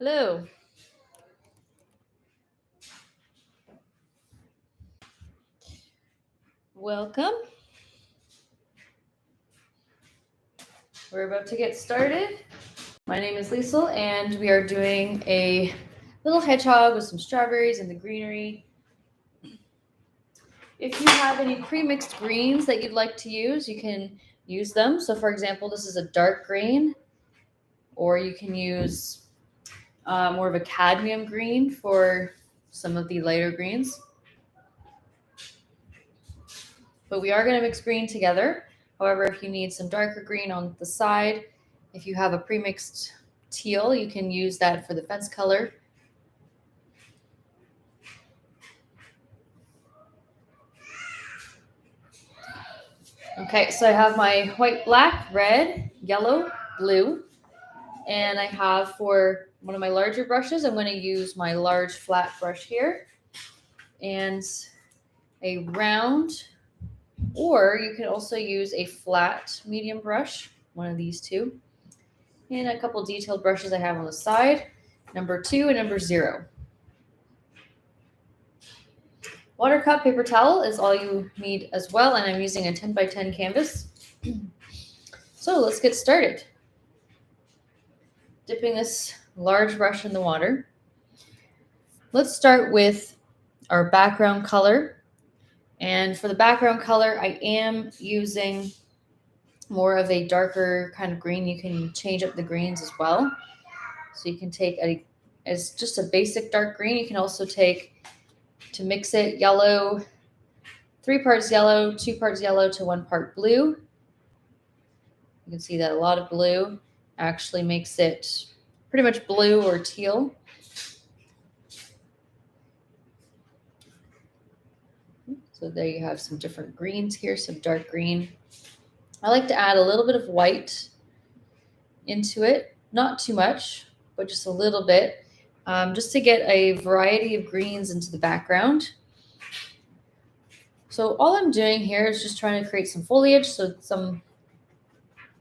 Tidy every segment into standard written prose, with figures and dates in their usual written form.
Hello. Welcome. We're about to get started. My name is Liesel, and we are doing a little hedgehog with some strawberries in the greenery. If you have any pre-mixed greens that you'd like to use, you can use them. So for example, this is a dark green, or you can use more of a cadmium green for some of the lighter greens. But we are going to mix green together. However, if you need some darker green on the side, if you have a pre-mixed teal, you can use that for the fence color. Okay, so I have my white, black, red, yellow, blue, and I have for one of my larger brushes, I'm going to use my large flat brush here and a round, or you can also use a flat medium brush, one of these two, and a couple detailed brushes I have on the side, number 2 and number 0. Water cup, paper towel is all you need as well, and I'm using a 10 by 10 canvas. So let's get started. Dipping this large brush in the water. Let's start with our background color. And for the background color, I am using more of a darker kind of green. You can change up the greens as well. So you can take as just a basic dark green. You can also take, to mix it, yellow, 3 parts yellow, 2 parts yellow to 1 part blue. You can see that a lot of blue actually makes it pretty much blue or teal. So there you have some different greens here, some dark green. I like to add a little bit of white into it, not too much, but just a little bit, just to get a variety of greens into the background. So all I'm doing here is just trying to create some foliage, so some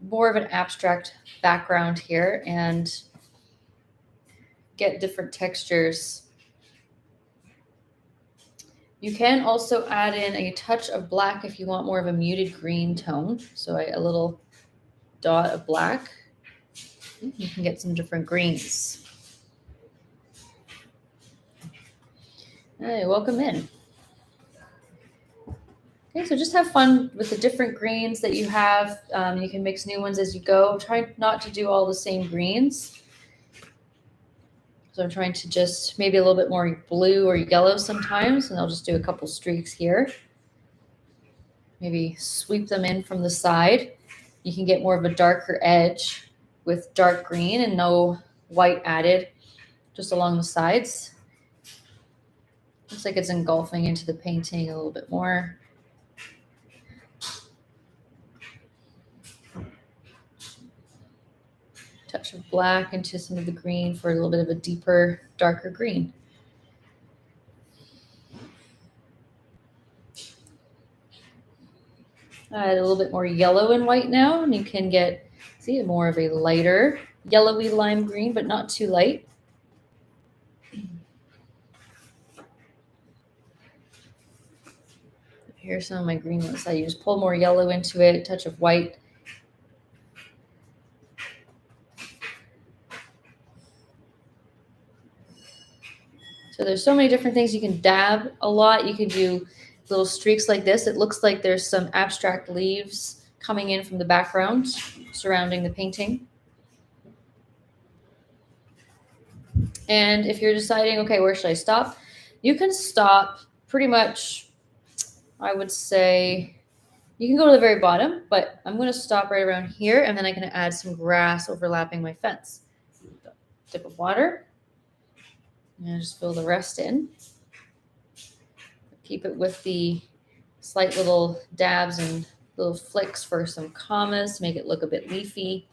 more of an abstract background here and get different textures. You can also add in a touch of black if you want more of a muted green tone. So a little dot of black. You can get some different greens. Hey, welcome in. Okay, so just have fun with the different greens that you have. You can mix new ones as you go. Try not to do all the same greens. So I'm trying to just maybe a little bit more blue or yellow sometimes, and I'll just do a couple streaks here. Maybe sweep them in from the side. You can get more of a darker edge with dark green and no white added, just along the sides. Looks like it's engulfing into the painting a little bit more. Touch of black into some of the green for a little bit of a deeper, darker green. Add a little bit more yellow and white now, and you can get, see, more of a lighter yellowy lime green, but not too light. Here's some of my green ones. I just pull more yellow into it, a touch of white. So there's so many different things. You can dab a lot. You can do little streaks like this. It looks like there's some abstract leaves coming in from the background surrounding the painting. And if you're deciding, okay, where should I stop? You can stop pretty much, I would say, you can go to the very bottom, but I'm going to stop right around here, and then I'm going to add some grass overlapping my fence. Dip of water. And just fill the rest in. Keep it with the slight little dabs and little flicks for some commas, make it look a bit leafy.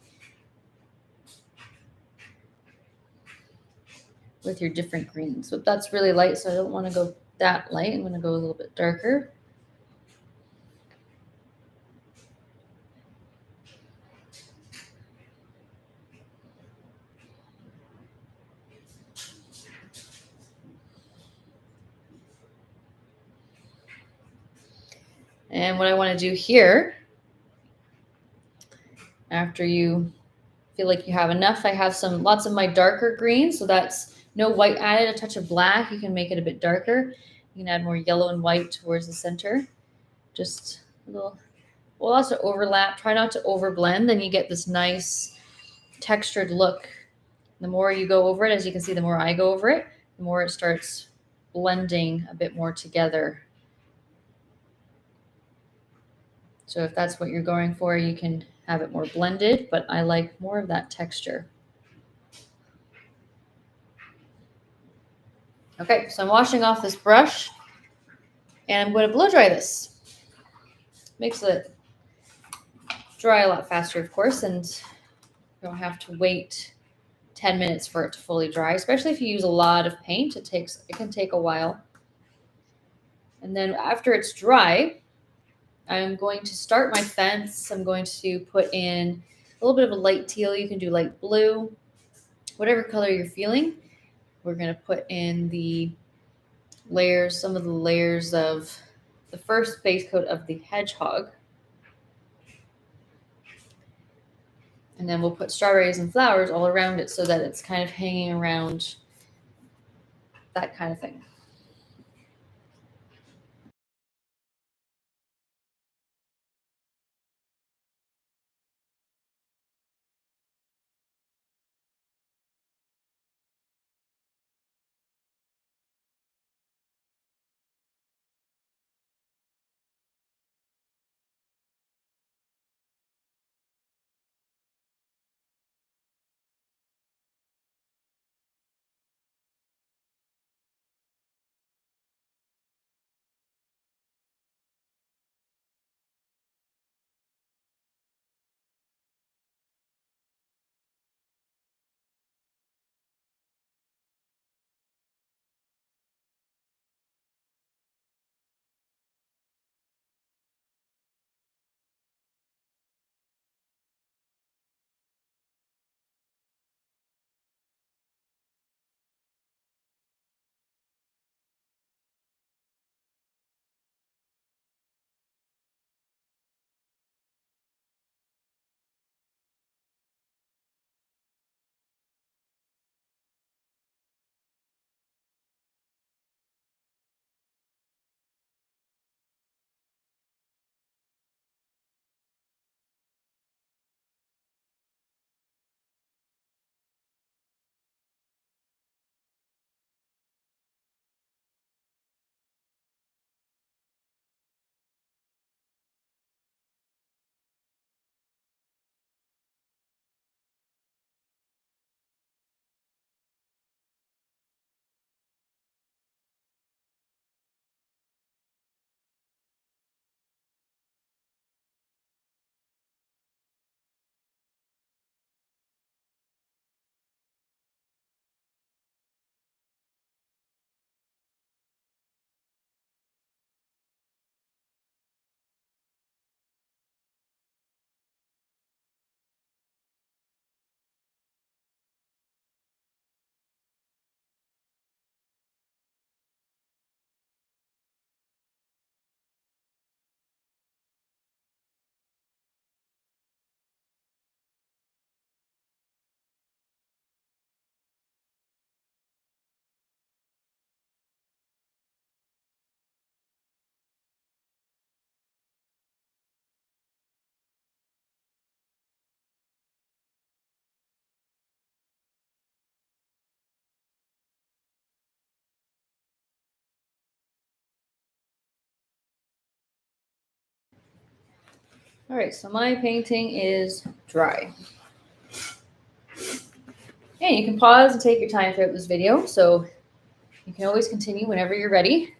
With your different greens. So that's really light, so I don't want to go that light. I'm going to go a little bit darker. And what I want to do here, after you feel like you have enough, I have lots of my darker green, so that's no white added, a touch of black. You can make it a bit darker. You can add more yellow and white towards the center. Just a little, we'll also overlap. Try not to overblend, then you get this nice textured look. The more you go over it, as you can see, the more I go over it, the more it starts blending a bit more together. So if that's what you're going for, you can have it more blended, but I like more of that texture. Okay, so I'm washing off this brush and I'm going to blow dry this. Makes it dry a lot faster, of course, and you don't have to wait 10 minutes for it to fully dry, especially if you use a lot of paint. It can take a while. And then after it's dry, I'm going to start my fence. I'm going to put in a little bit of a light teal. You can do light blue, whatever color you're feeling. We're going to put in the layers, some of the layers of the first base coat of the Hedgehog. And then we'll put strawberries and flowers all around it so that it's kind of hanging around, that kind of thing. All right, so my painting is dry. And you can pause and take your time throughout this video, so you can always continue whenever you're ready.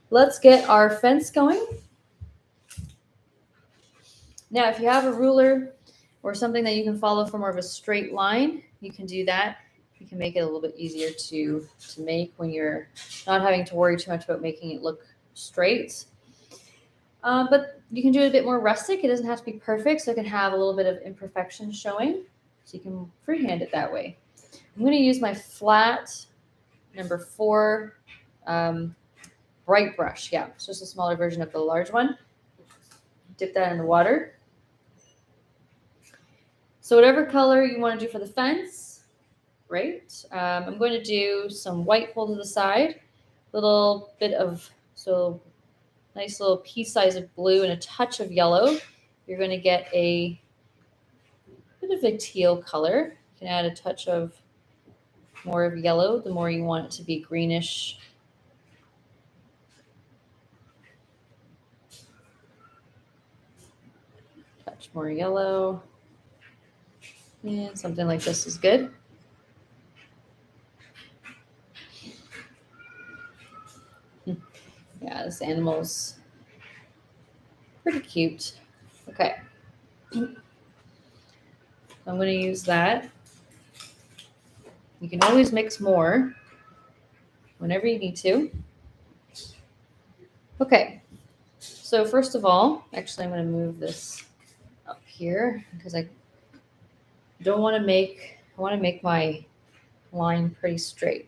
Let's get our fence going. Now, if you have a ruler or something that you can follow for more of a straight line, you can do that. You can make it a little bit easier to make when you're not having to worry too much about making it look straight. But you can do it a bit more rustic. It doesn't have to be perfect, so it can have a little bit of imperfection showing. So you can freehand it that way. I'm going to use my flat number 4 bright brush. Yeah, it's just a smaller version of the large one. Dip that in the water. So whatever color you want to do for the fence, great. I'm going to do some white pull to the side, little bit of, so nice little pea size of blue and a touch of yellow. You're going to get a bit of a teal color. You can add a touch of more of yellow, the more you want it to be greenish. Touch more yellow. And something like this is good. Yeah, this animal's pretty cute. Okay. I'm going to use that. You can always mix more whenever you need to. Okay. So first of all, actually I'm going to move this up here because I want to make my line pretty straight.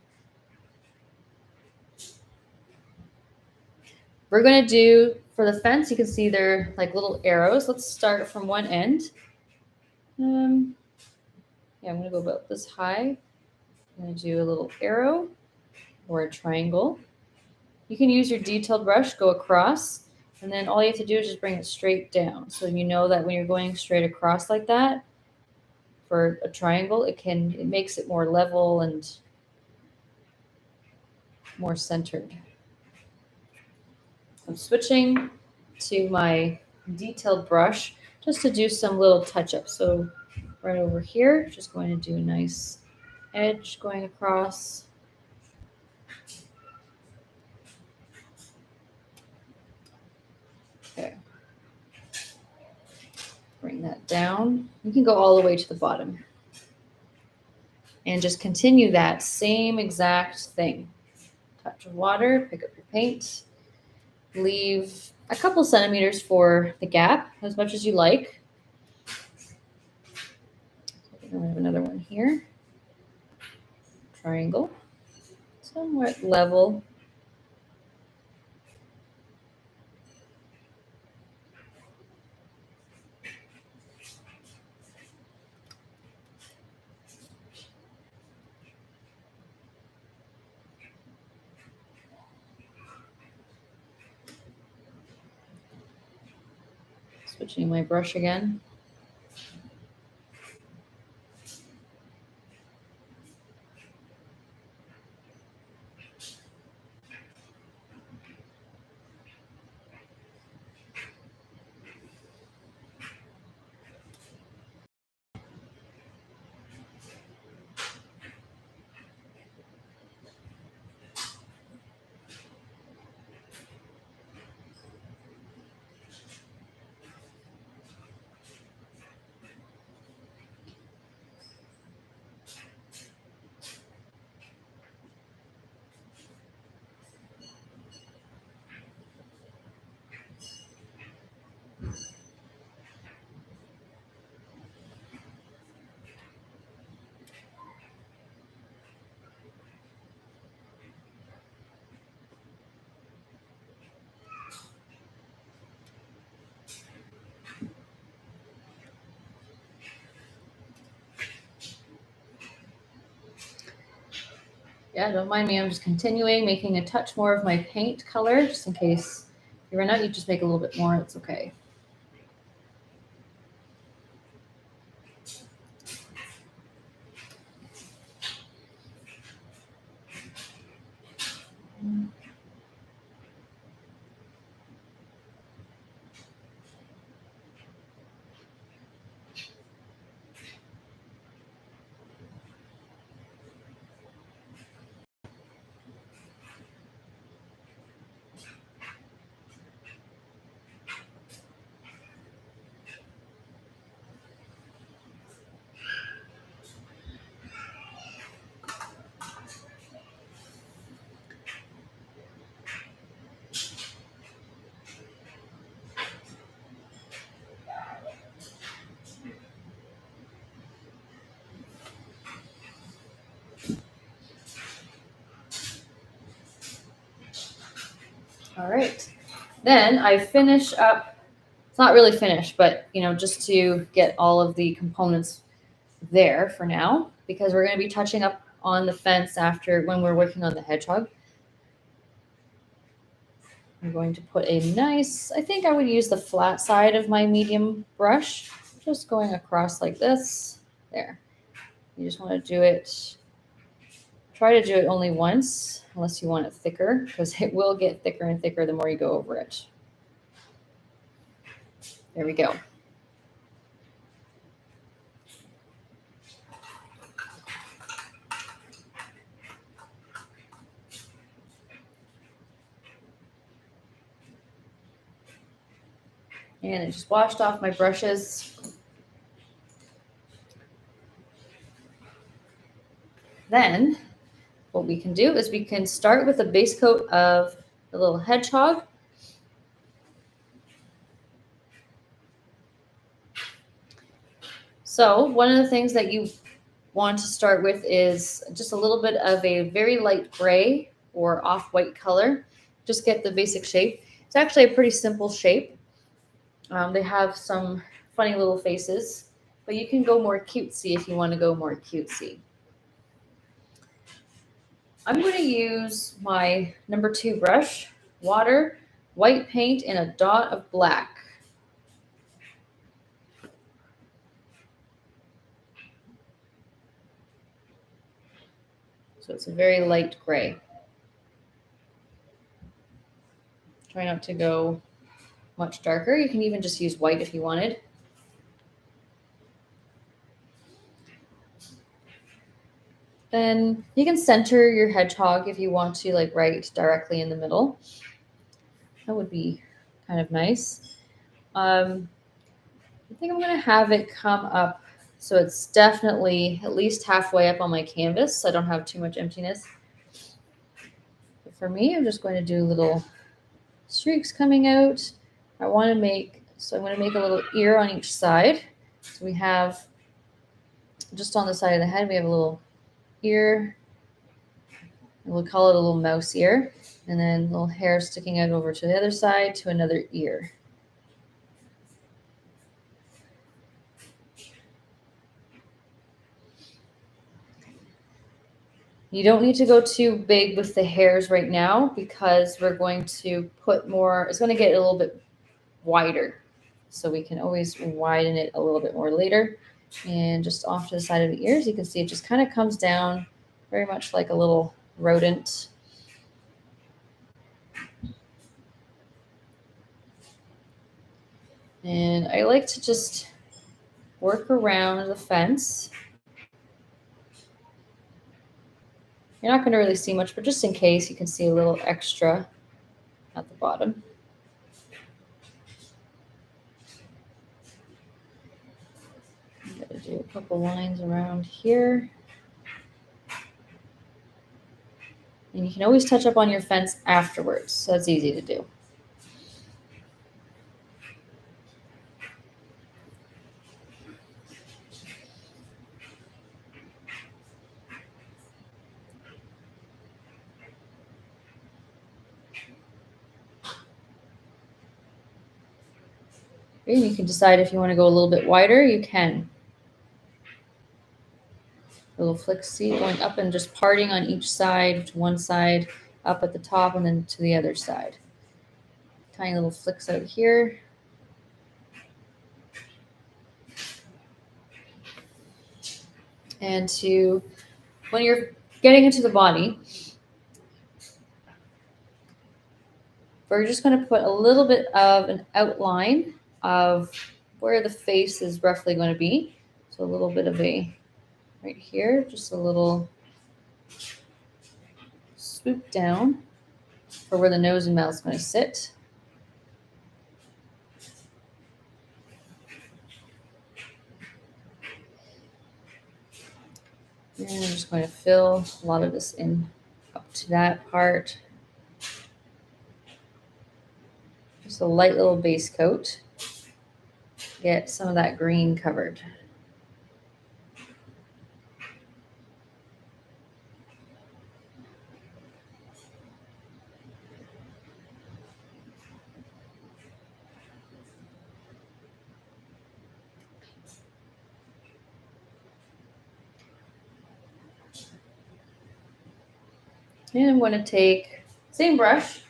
We're going to do, for the fence, you can see they're like little arrows. Let's start from one end. Yeah, I'm going to go about this high. I'm going to do a little arrow or a triangle. You can use your detailed brush, go across, and then all you have to do is just bring it straight down. So you know that when you're going straight across like that, for a triangle, it makes it more level and more centered. I'm switching to my detailed brush just to do some little touch-ups. So right over here, just going to do a nice edge going across. Okay. Bring that down. You can go all the way to the bottom. And just continue that same exact thing. Touch of water, pick up your paint. Leave a couple centimeters for the gap, as much as you like. I have another one here. Triangle. Somewhat level. Switching my brush again. Yeah, don't mind me. I'm just continuing, making a touch more of my paint color, just in case you run out. You just make a little bit more. It's okay. All right. Then I finish up, it's not really finished, but just to get all of the components there for now, because we're going to be touching up on the fence after when we're working on the hedgehog. I'm going to put a nice, I think I would use the flat side of my medium brush, just going across like this. There. You just want to do it, try to do it only once, unless you want it thicker, because it will get thicker and thicker the more you go over it. There we go. And I just washed off my brushes. Then what we can do is we can start with a base coat of the little hedgehog. So one of the things that you want to start with is just a little bit of a very light gray or off-white color. Just get the basic shape. It's actually a pretty simple shape. They have some funny little faces, but you can go more cutesy if you want to go more cutesy. I'm going to use my number 2 brush, water, white paint, and a dot of black. So it's a very light gray. Try not to go much darker. You can even just use white if you wanted. Then you can center your hedgehog if you want to, like right directly in the middle. That would be kind of nice. I think I'm going to have it come up so it's definitely at least halfway up on my canvas, so I don't have too much emptiness. But for me, I'm just going to do little streaks coming out. I want to make, so I'm going to make a little ear on each side. So we have, just on the side of the head, we have a little ear. We'll call it a little mouse ear. And then little hair sticking out over to the other side to another ear. You don't need to go too big with the hairs right now because we're going to put more, it's going to get a little bit wider. So we can always widen it a little bit more later. And just off to the side of the ears, you can see it just kind of comes down very much like a little rodent. And I like to just work around the fence. You're not going to really see much, but just in case, you can see a little extra at the bottom. I'm going to do a couple lines around here. And you can always touch up on your fence afterwards, so that's easy to do. And you can decide if you want to go a little bit wider, you can. A little flick, see, going up and just parting on each side, to one side, up at the top, and then to the other side. Tiny little flicks out here. And when you're getting into the body, we're just going to put a little bit of an outline of where the face is roughly going to be. So a little bit of a, right here, just a little swoop down for where the nose and mouth is going to sit. And I'm just going to fill a lot of this in up to that part. Just a light little base coat. Get some of that green covered. And I'm going to take same brush.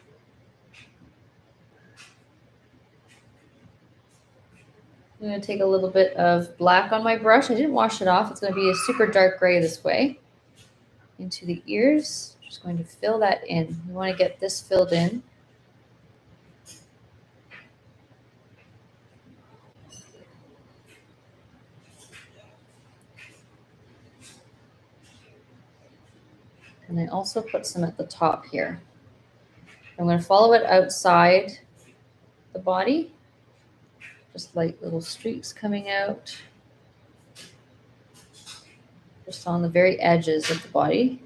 I'm going to take a little bit of black on my brush. I didn't wash it off. It's going to be a super dark gray this way. Into the ears. Just going to fill that in. You want to get this filled in. And I also put some at the top here. I'm going to follow it outside the body. Just like little streaks coming out. Just on the very edges of the body.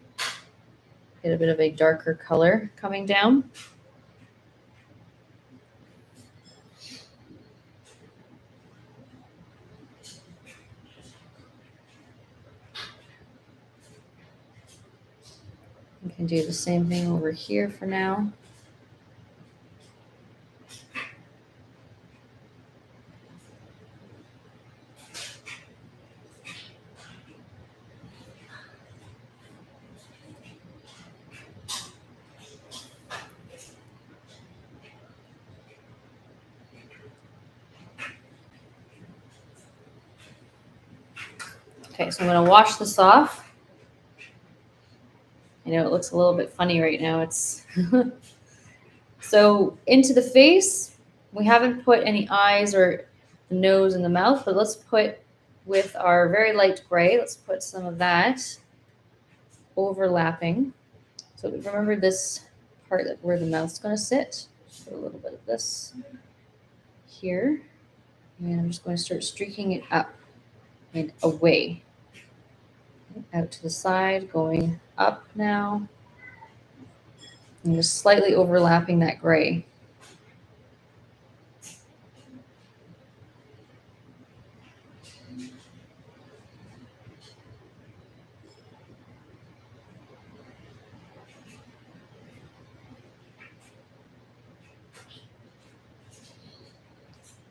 Get a bit of a darker color coming down. You can do the same thing over here for now. Okay, so I'm going to wash this off. I know it looks a little bit funny right now. It's so into the face, we haven't put any eyes or the nose and the mouth, but let's put with our very light gray, let's put some of that overlapping. So remember this part that where the mouth's going to sit. Put a little bit of this here. And I'm just going to start streaking it up and away. Out to the side, going up now. And just slightly overlapping that gray.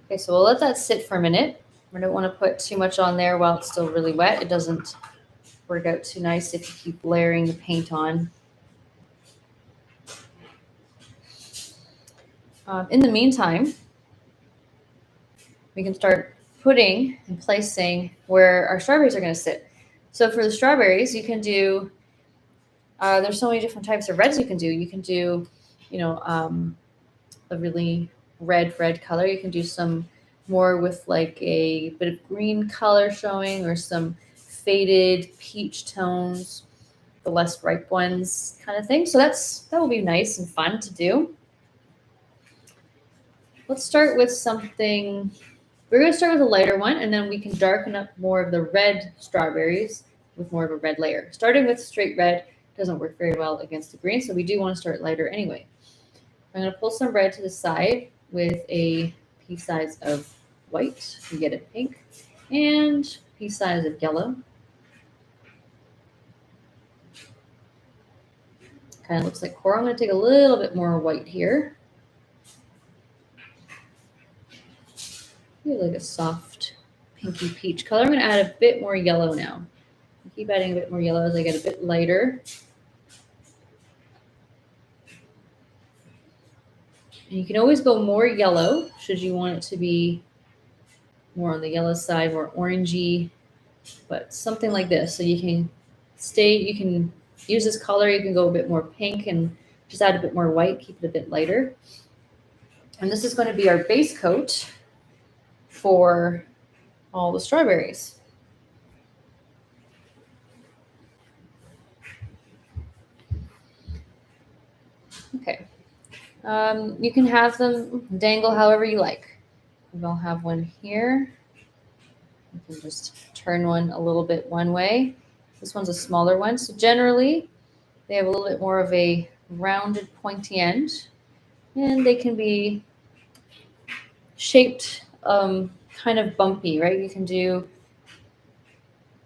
Okay, so we'll let that sit for a minute. We don't want to put too much on there while it's still really wet. It doesn't work out too nice if you keep layering the paint on. In the meantime, we can start putting and placing where our strawberries are going to sit. So for the strawberries, you can do, there's so many different types of reds you can do. You can do, a really red color. You can do some more with like a bit of green color showing or some faded peach tones, the less ripe ones kind of thing. So that will be nice and fun to do. Let's start with something. We're going to start with a lighter one, and then we can darken up more of the red strawberries with more of a red layer. Starting with straight red doesn't work very well against the green, so we do want to start lighter anyway. I'm going to pull some red to the side with a pea size of white. You get a pink, and pea size of yellow. Kind of looks like coral. I'm going to take a little bit more white here. Like a soft pinky peach color. I'm going to add a bit more yellow now. I'll keep adding a bit more yellow as I get a bit lighter. And you can always go more yellow should you want it to be more on the yellow side, more orangey, but something like this. So you can use this color. You can go a bit more pink and just add a bit more white, keep it a bit lighter. And this is going to be our base coat for all the strawberries. Okay. You can have them dangle however you like. I'll have one here. You can just turn one a little bit one way. This one's a smaller one. So generally, they have a little bit more of a rounded, pointy end. And they can be shaped kind of bumpy, right? You can do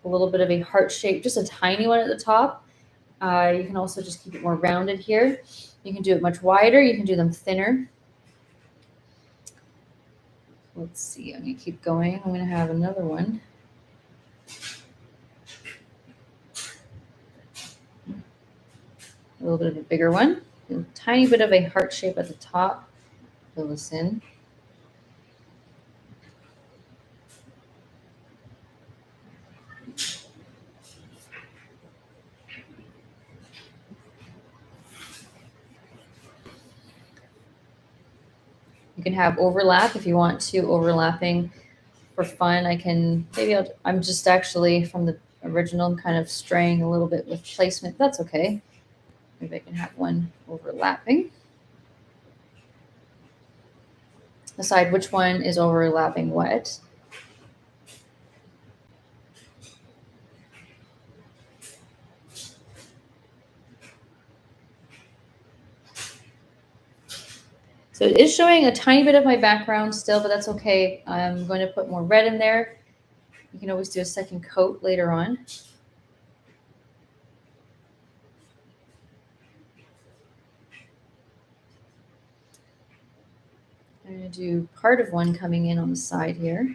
a little bit of a heart shape, just a tiny one at the top. You can also just keep it more rounded here. You can do it much wider. You can do them thinner. Let's see. I'm going to keep going. I'm going to have another one. A little bit of a bigger one. A tiny bit of a heart shape at the top. Fill this in. You can have overlap if you want to, overlapping for fun. I'm just actually from the original kind of straying a little bit with placement. That's okay. Maybe I can have one overlapping. Decide which one is overlapping what. So it is showing a tiny bit of my background still, but that's okay. I'm going to put more red in there. You can always do a second coat later on. I'm going to do part of one coming in on the side here.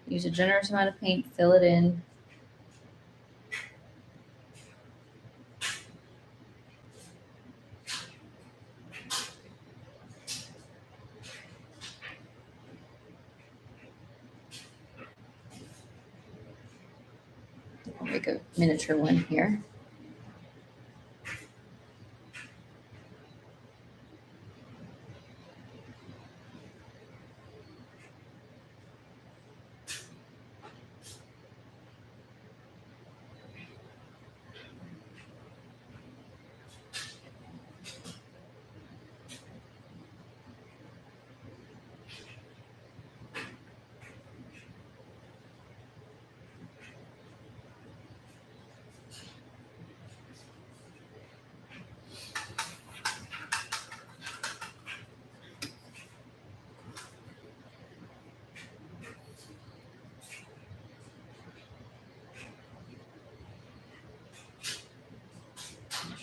Use a generous amount of paint, fill it in. I'll make a miniature one here.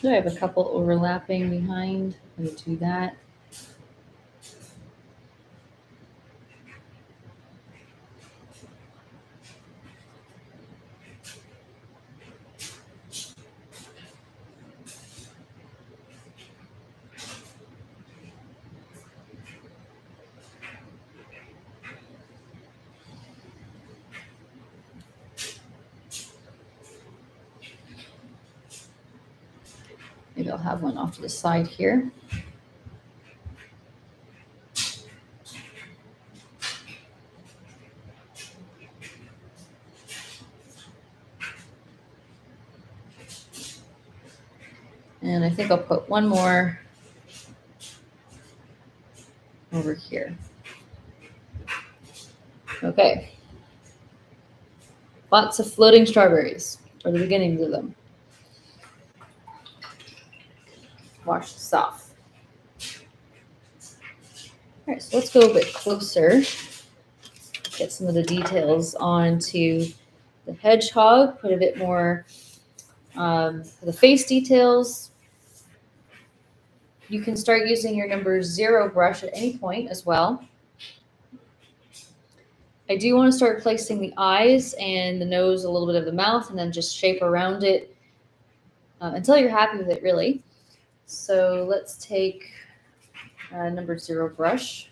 So I have a couple overlapping behind. I'm going to do that. Maybe I'll have one off to the side here. And I think I'll put one more over here. Okay. Lots of floating strawberries, or the beginnings of them. Wash this off. All right, so let's go a bit closer. Get some of the details onto the hedgehog. Put a bit more for the face details. You can start using your number 0 brush at any point as well. I do want to start placing the eyes and the nose, a little bit of the mouth, and then just shape around it until you're happy with it, really. So let's take number 0 brush.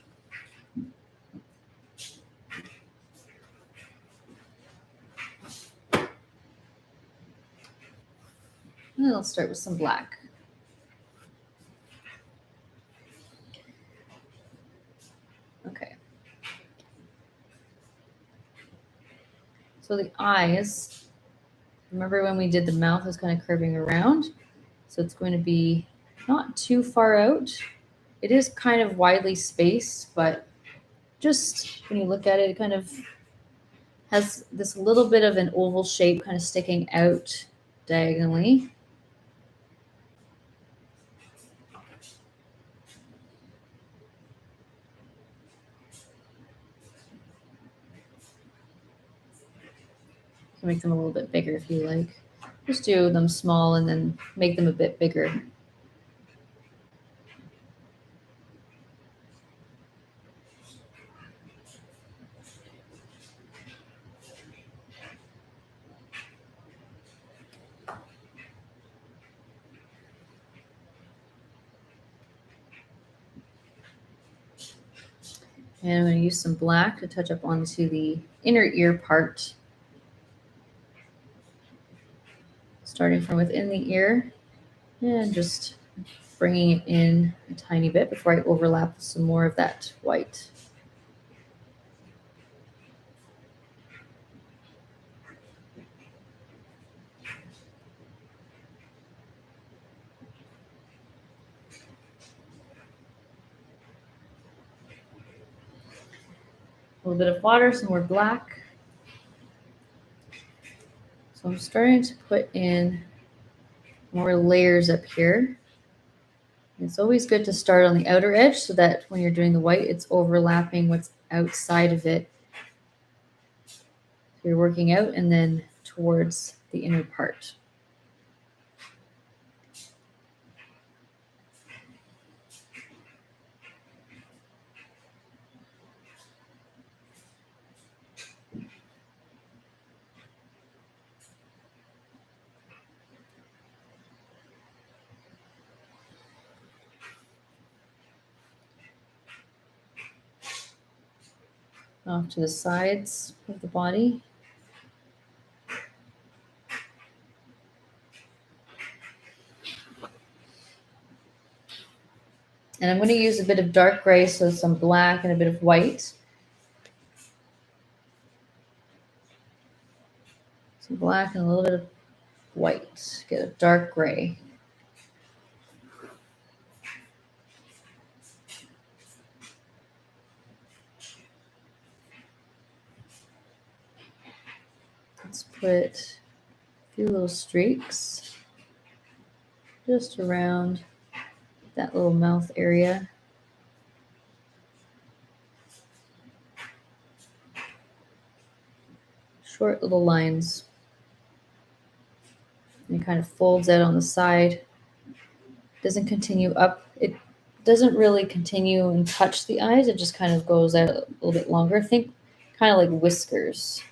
And I'll start with some black. Okay. So the eyes, remember when we did the mouth was kind of curving around? So it's going to be not too far out. It is kind of widely spaced, but just when you look at it, it kind of has this little bit of an oval shape kind of sticking out diagonally. can make them a little bit bigger if you like. Just do them small and then make them a bit bigger. And I'm going to use some black to touch up onto the inner ear part. Starting from within the ear and just bringing it in a tiny bit before I overlap with some more of that white. A little bit of water, some more black. So I'm starting to put in more layers up here. It's always good to start on the outer edge so that when you're doing the white, it's overlapping what's outside of it. So you're working out and then towards the inner part. Off to the sides of the body. And I'm going to use a bit of dark gray, so some black and a bit of white. Some black and a little bit of white. Get a dark gray. Let's put a few little streaks just around that little mouth area. Short little lines. And it kind of folds out on the side. Doesn't continue up. It doesn't really continue and touch the eyes. It just kind of goes out a little bit longer. Think kind of like whiskers.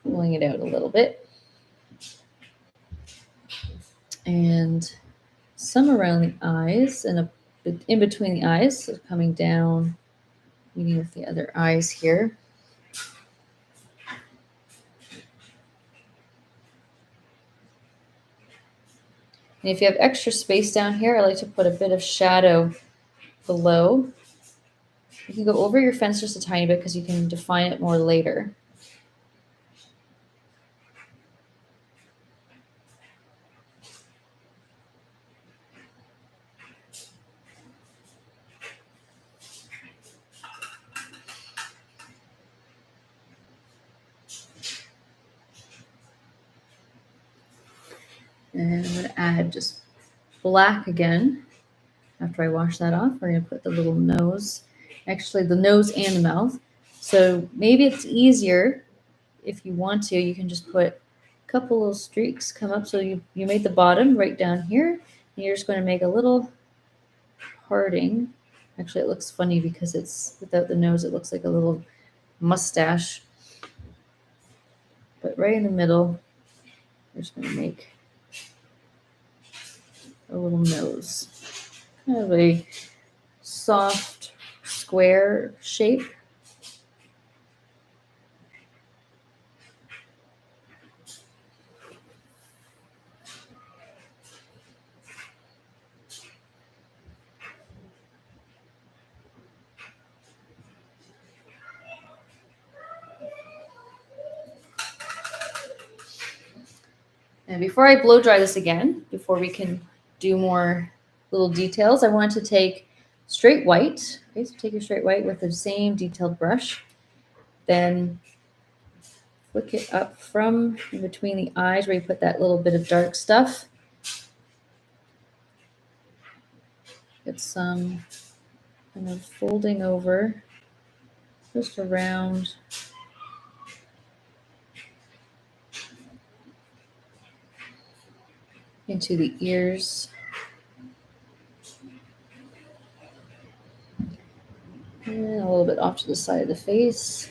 Pulling it out a little bit. And some around the eyes and a bit in between the eyes, so coming down, meeting with the other eyes here. And if you have extra space down here, I like to put a bit of shadow below. You can go over your fence just a tiny bit because you can define it more later. And I'm going to add just black again. After I wash that off, we're going to put the little nose, actually the nose and the mouth. So maybe it's easier if you want to, you can just put a couple little streaks come up. So you made the bottom right down here. And you're just going to make a little parting. Actually, it looks funny because it's without the nose, it looks like a little mustache. But right in the middle, we're just going to make a little nose. Kind of a soft square shape. And before I blow dry this again, before we can do more little details, I want to take straight white. Okay, so take your straight white with the same detailed brush. Then flick it up from in between the eyes where you put that little bit of dark stuff. Get some kind of folding over just around into the ears. And a little bit off to the side of the face.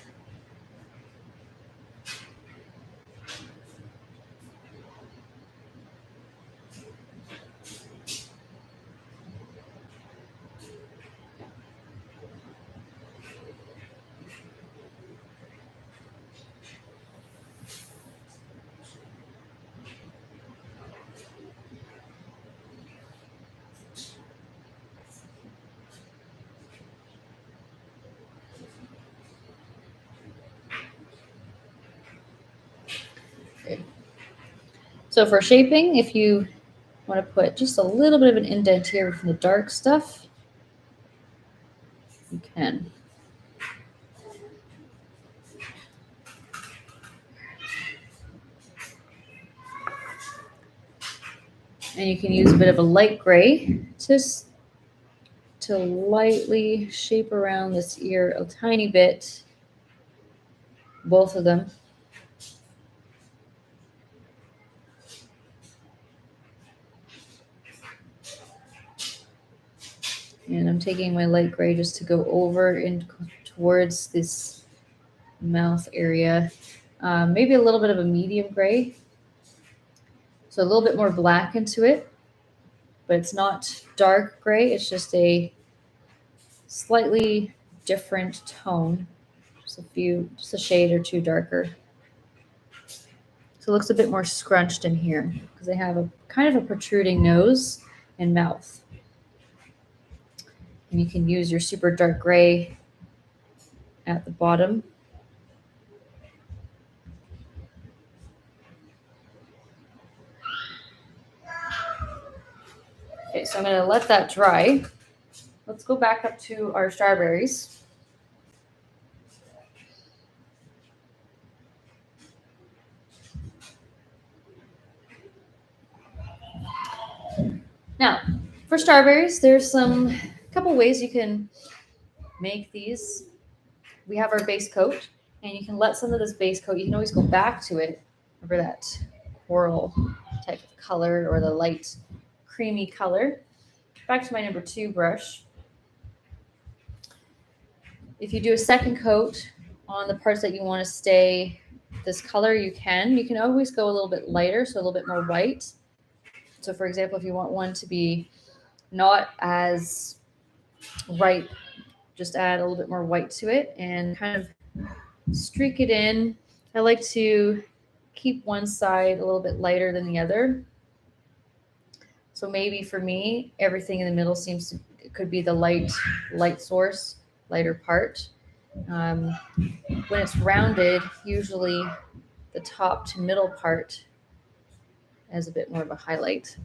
Okay. So for shaping, if you want to put just a little bit of an indent here from the dark stuff, you can. And you can use a bit of a light gray to lightly shape around this ear a tiny bit, both of them. And I'm taking my light gray just to go over and towards this mouth area. Maybe a little bit of a medium gray. So a little bit more black into it, but it's not dark gray. It's just a slightly different tone, just a shade or two darker. So it looks a bit more scrunched in here because they have a kind of a protruding nose and mouth. And you can use your super dark gray at the bottom. Okay, so I'm going to let that dry. Let's go back up to our strawberries. Now, for strawberries, there's a couple ways you can make these. We have our base coat, and you can let some of this base coat, you can always go back to it. Remember that coral type of color or the light creamy color. Back to my number 2 brush. If you do a second coat on the parts that you want to stay this color, you can. You can always go a little bit lighter, so a little bit more white. So for example, if you want one to be not as ripe, just add a little bit more white to it and kind of streak it in. I like to keep one side a little bit lighter than the other. So maybe for me, everything in the middle could be the light source, lighter part. When it's rounded, usually the top to middle part has a bit more of a highlight.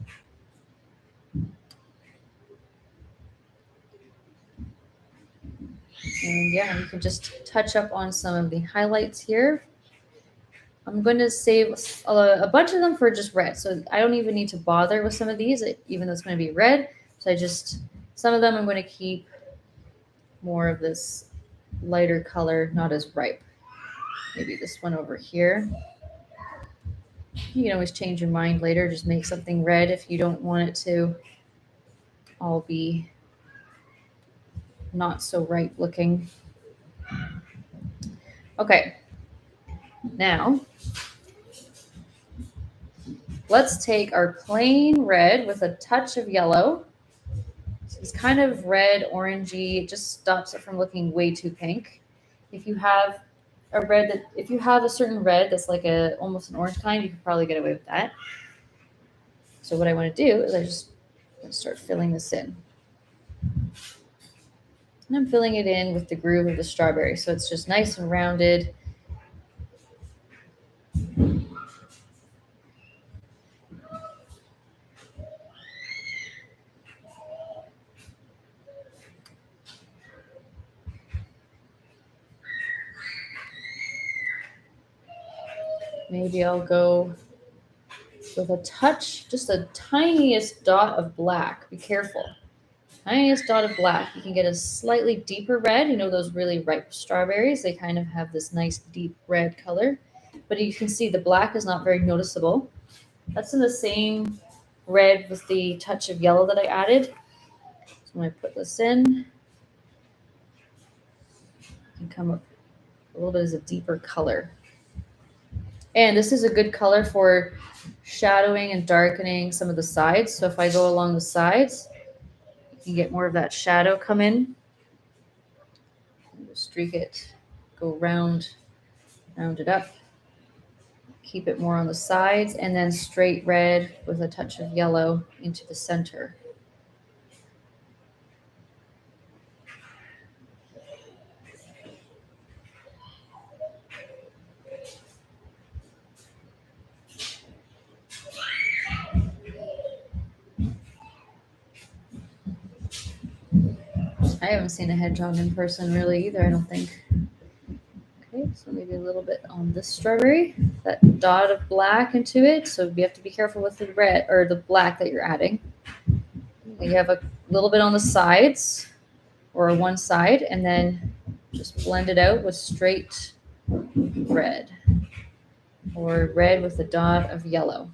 And yeah, you can just touch up on some of the highlights here. I'm going to save a bunch of them for just red. So I don't even need to bother with some of these, even though it's going to be red. So some of them I'm going to keep more of this lighter color, not as ripe. Maybe this one over here. You can always change your mind later. Just make something red if you don't want it to all be not so ripe looking. Okay. Now, let's take our plain red with a touch of yellow. So it's kind of red, orangey. It just stops it from looking way too pink. If you have a certain red that's like almost an orange kind, you can probably get away with that. So what I want to do is I just start filling this in. And I'm filling it in with the groove of the strawberry. So it's just nice and rounded. Maybe I'll go with a touch, just the tiniest dot of black. Be careful. Tiniest dot of black. You can get a slightly deeper red. You know those really ripe strawberries? They kind of have this nice deep red color. But you can see the black is not very noticeable. That's in the same red with the touch of yellow that I added. So when I put this in, it can come up a little bit as a deeper color. And this is a good color for shadowing and darkening some of the sides. So if I go along the sides, you can get more of that shadow come in. Just streak it, go round it up. Keep it more on the sides, and then straight red with a touch of yellow into the center. I haven't seen a hedgehog in person really either, I don't think. Okay, so maybe a little bit on this strawberry, that dot of black into it. So you have to be careful with the red or the black that you're adding. You have a little bit on the sides or one side, and then just blend it out with straight red or red with a dot of yellow.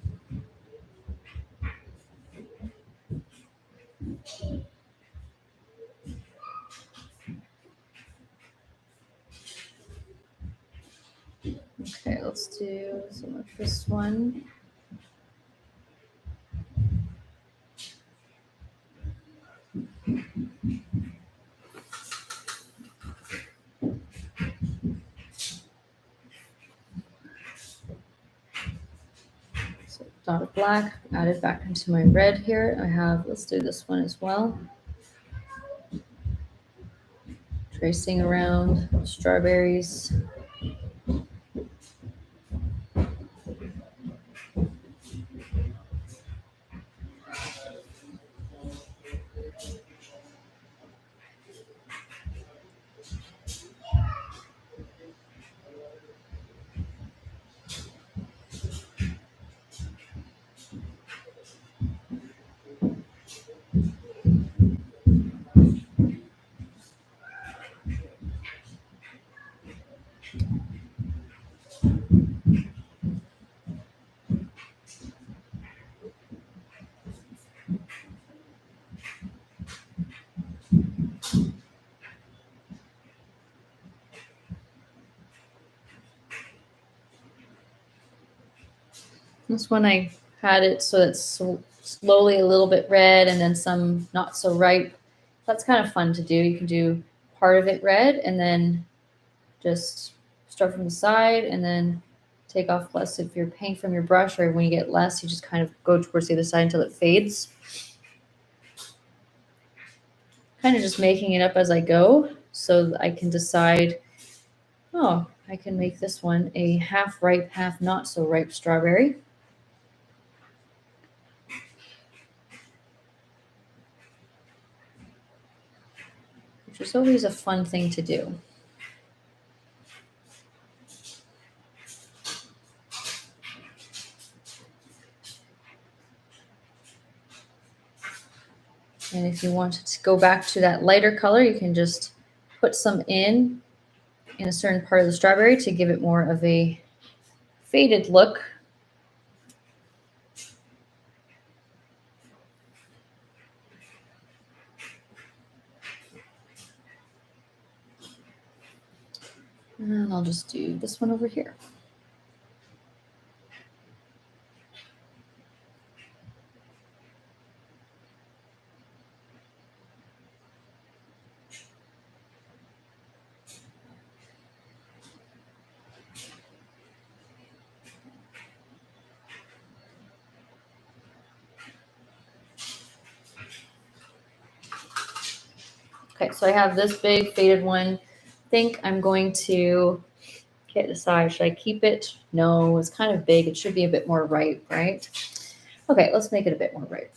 Okay, let's do some of this one. So dot of black, add it back into my red here. I have, let's do this one as well. Tracing around strawberries. This one I had it so it's slowly a little bit red and then some not so ripe. That's kind of fun to do. You can do part of it red and then just start from the side and then take off less if you're paint from your brush, or when you get less, you just kind of go towards the other side until it fades. Kind of just making it up as I go so I can decide, oh, I can make this one a half ripe, half not so ripe strawberry. Which is always a fun thing to do. And if you want to go back to that lighter color, you can just put some in a certain part of the strawberry to give it more of a faded look. And I'll just do this one over here. Okay, so I have this big faded one. I think I'm going to decide, should I keep it? No, it's kind of big. It should be a bit more ripe, right? Okay, let's make it a bit more ripe.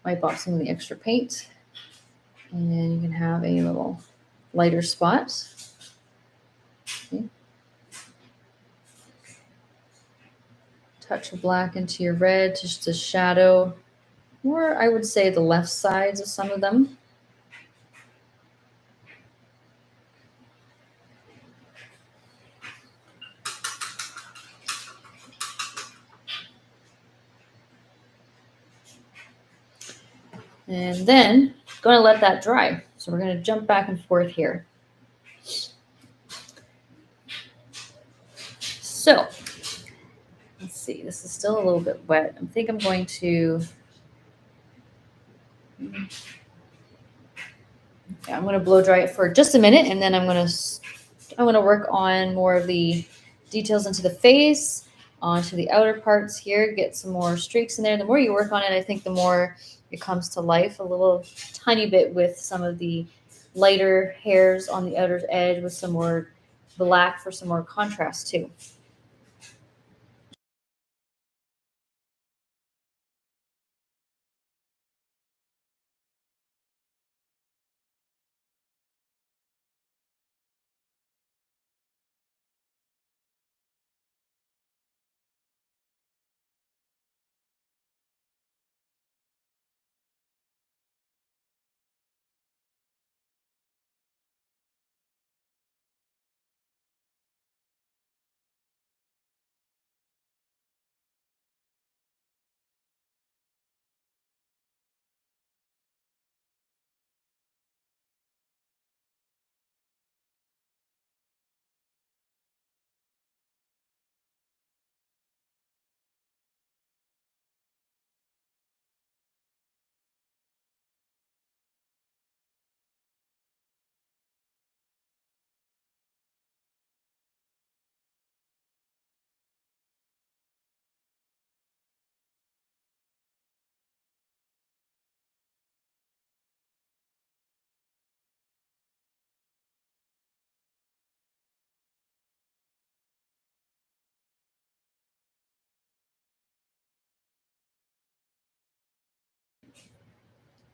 Wipe off some of the extra paint, and you can have a little lighter spot. Okay. Touch of black into your red just to shadow more, I would say, the left sides of some of them. And then going to let that dry. So we're going to jump back and forth here. So let's see, this is still a little bit wet. I think I'm going to, I'm going to blow dry it for just a minute, and then I'm going to work on more of the details into the face, onto the outer parts here, get some more streaks in there. The more you work on it, I think the more it comes to life a little tiny bit with some of the lighter hairs on the outer edge with some more black for some more contrast too.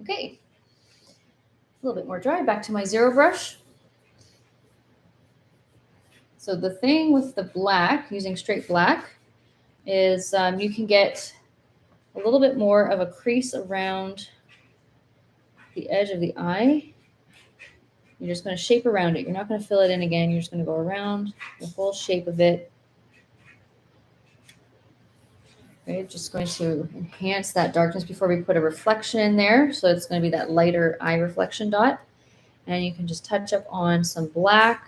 Okay, a little bit more dry. Back to my zero brush. So the thing with the black, using straight black, is you can get a little bit more of a crease around the edge of the eye. You're just going to shape around it. You're not going to fill it in again. You're just going to go around the whole shape of it. Okay, just going to enhance that darkness before we put a reflection in there. So it's going to be that lighter eye reflection dot. And you can just touch up on some black,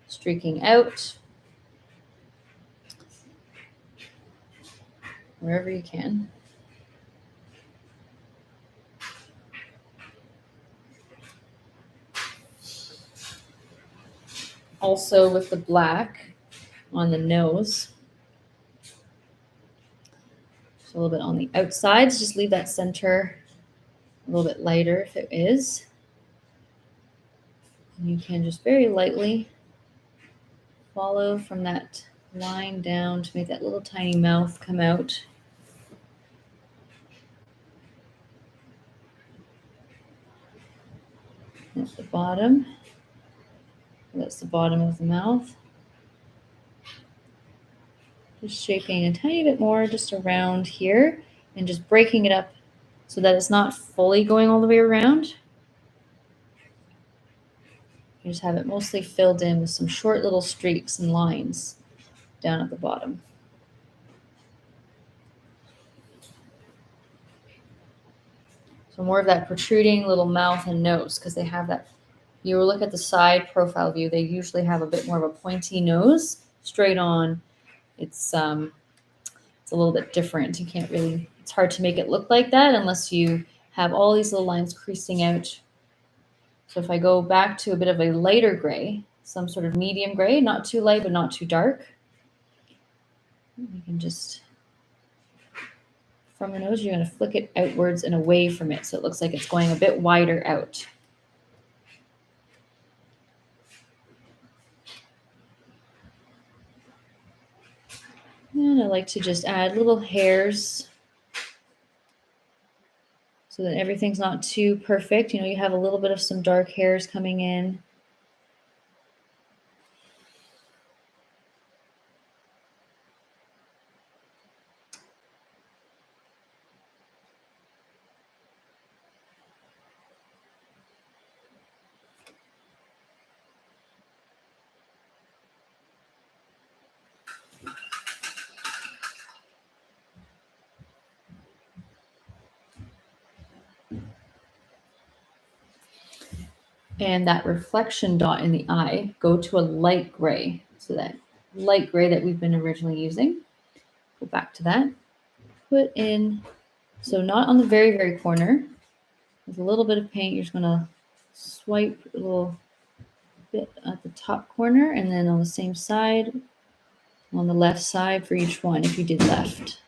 streaking out wherever you can. Also with the black on the nose, so a little bit on the outsides, just leave that center a little bit lighter if it is. And you can just very lightly follow from that line down to make that little tiny mouth come out. At the bottom, that's the bottom of the mouth. Just shaping a tiny bit more just around here and just breaking it up so that it's not fully going all the way around. You just have it mostly filled in with some short little streaks and lines down at the bottom. So more of that protruding little mouth and nose, because they have that. You look at the side profile view, they usually have a bit more of a pointy nose. Straight on, it's a little bit different. You can't really, it's hard to make it look like that unless you have all these little lines creasing out. So if I go back to a bit of a lighter gray, some sort of medium gray, not too light but not too dark, you can just, from the nose, you're going to flick it outwards and away from it so it looks like it's going a bit wider out. And I like to just add little hairs so that everything's not too perfect. You know, you have a little bit of some dark hairs coming in. and that reflection dot in the eye, go to a light gray. So that light gray that we've been originally using, go back to that, put in, so not on the very, very corner. With a little bit of paint, you're just gonna swipe a little bit at the top corner, and then on the same side, on the left side for each one, if you did left.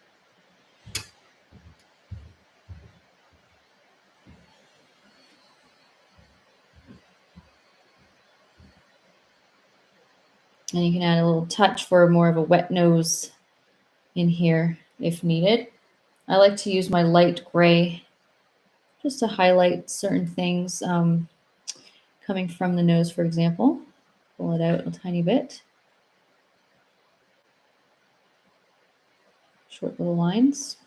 And you can add a little touch for more of a wet nose in here if needed. I like to use my light gray just to highlight certain things coming from the nose, for example. Pull it out a tiny bit. Short little lines.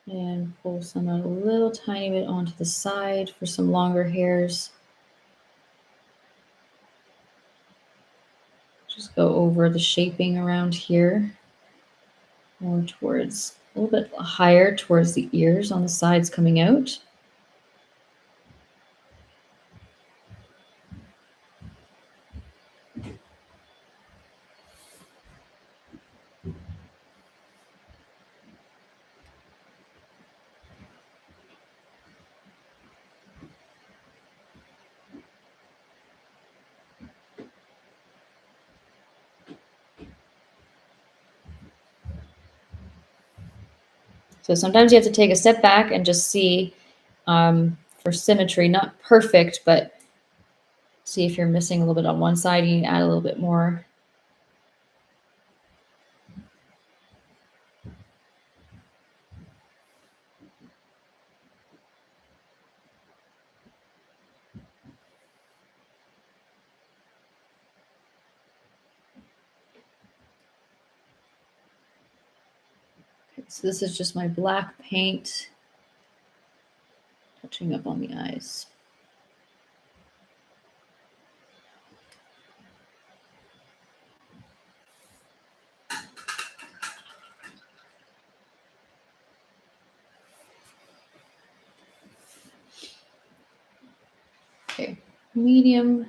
And pull some out a little tiny bit onto the side for some longer hairs. Just go over the shaping around here, more towards, a little bit higher towards the ears on the sides coming out. So sometimes you have to take a step back and just see for symmetry, not perfect, but see if you're missing a little bit on one side, you need to add a little bit more. Okay, so this is just my black paint touching up on the eyes. Okay, medium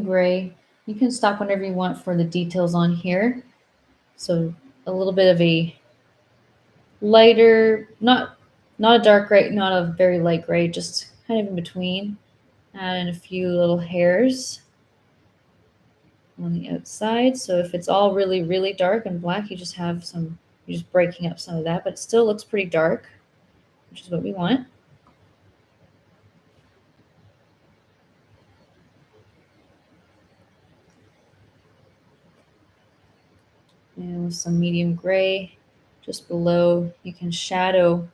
gray. You can stop whenever you want for the details on here. So a little bit of a lighter, not a dark gray, not a very light gray, just kind of in between. Add in a few little hairs on the outside. So if it's all really, really dark and black, you just have some, you're just breaking up some of that, but it still looks pretty dark, which is what we want. And with some medium gray just below, you can shadow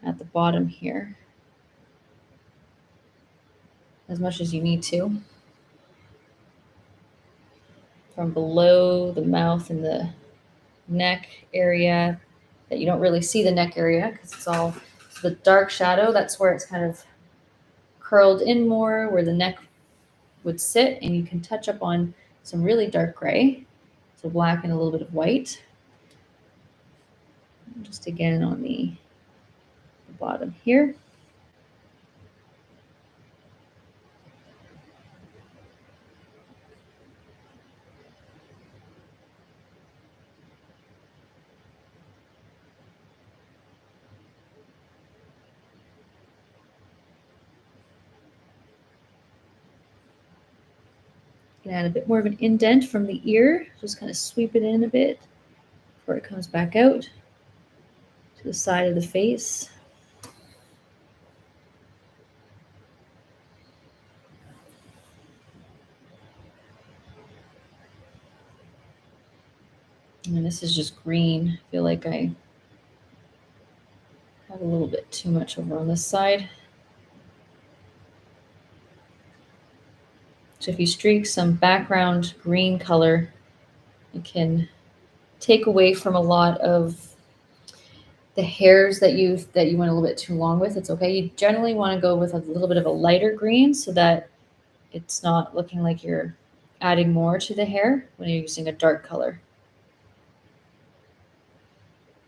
at the bottom here as much as you need to. From below the mouth and the neck area that you don't really see the neck area because it's all the dark shadow. That's where it's kind of curled in more, where the neck would sit, and you can touch up on some really dark gray, so black and a little bit of white. Just again on the bottom here. You can add a bit more of an indent from the ear, just kind of sweep it in a bit before it comes back out to the side of the face. And this is just green. I feel like I have a little bit too much over on this side. So if you streak some background green color, it can take away from a lot of the hairs that you went a little bit too long with. It's okay. You generally want to go with a little bit of a lighter green so that it's not looking like you're adding more to the hair when you're using a dark color.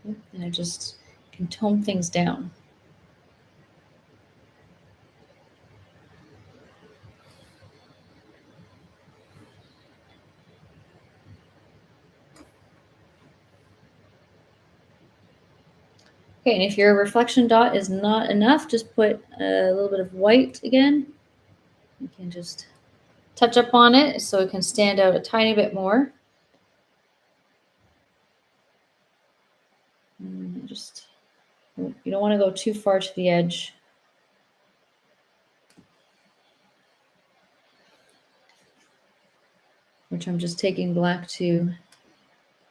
And I just can tone things down. Okay, and if your reflection dot is not enough, just put a little bit of white again. You can just touch up on it so it can stand out a tiny bit more. And just, you don't want to go too far to the edge. Which I'm just taking black to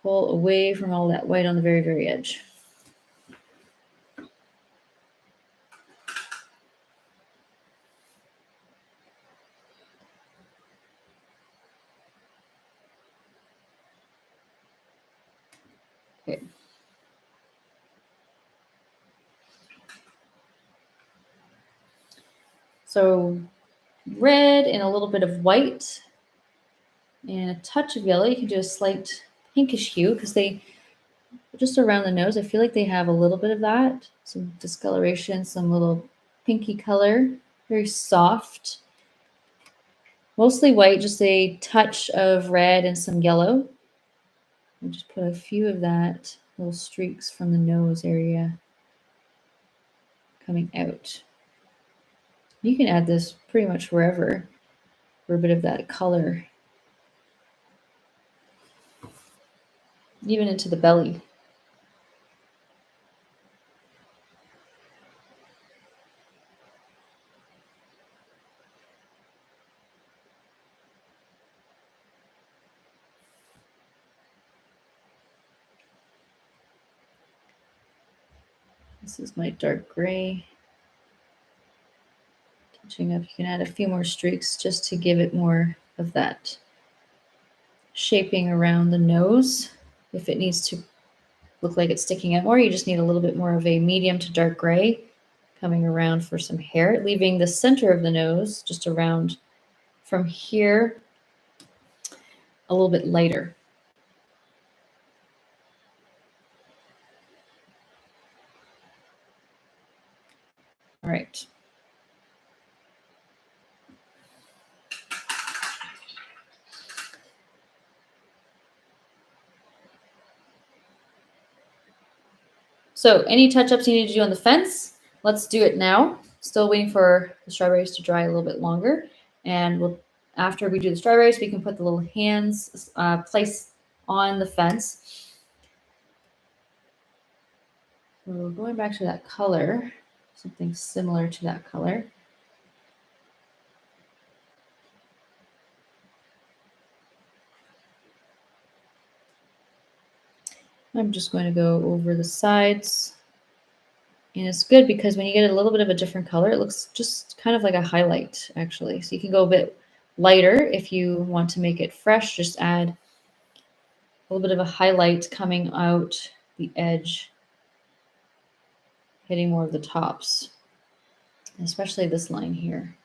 pull away from all that white on the very, very edge. Okay. So red and a little bit of white and a touch of yellow. You can do a slight pinkish hue because they just around the nose, I feel like they have a little bit of that. Some discoloration, some little pinky color, very soft. Mostly white, just a touch of red and some yellow. I'll just put a few of that, little streaks from the nose area coming out. You can add this pretty much wherever for a bit of that color. Even into the belly. This is my dark gray. Touching up, you can add a few more streaks just to give it more of that shaping around the nose. If it needs to look like it's sticking out more, you just need a little bit more of a medium to dark gray coming around for some hair, leaving the center of the nose just around from here a little bit lighter. All right. So any touch-ups you need to do on the fence, let's do it now. Still waiting for the strawberries to dry a little bit longer. And we'll, after we do the strawberries, we can put the little hands place on the fence. So we're going back to that color, something similar to that color. I'm just going to go over the sides. And it's good because when you get a little bit of a different color, it looks just kind of like a highlight, actually. So you can go a bit lighter if you want to make it fresh. Just add a little bit of a highlight coming out the edge, hitting more of the tops, especially this line here.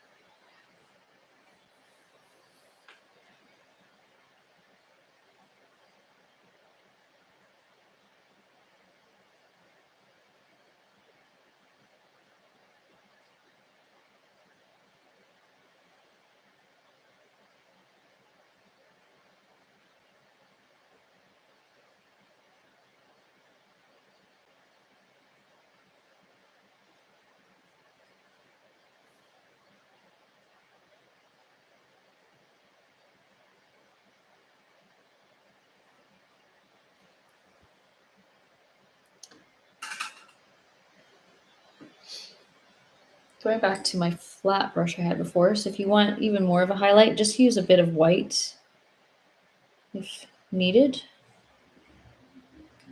Going back to my flat brush I had before, so if you want even more of a highlight, just use a bit of white if needed,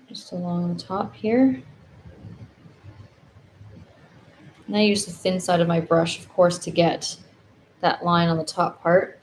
just along the top here. And I use the thin side of my brush, of course, to get that line on the top part.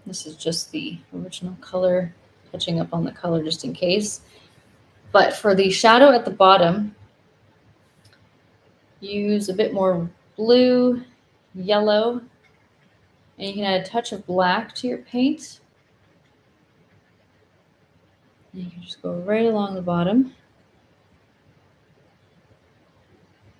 This is just the original color, catching up on the color just in case. But for the shadow at the bottom, use a bit more blue, yellow, and you can add a touch of black to your paint. And you can just go right along the bottom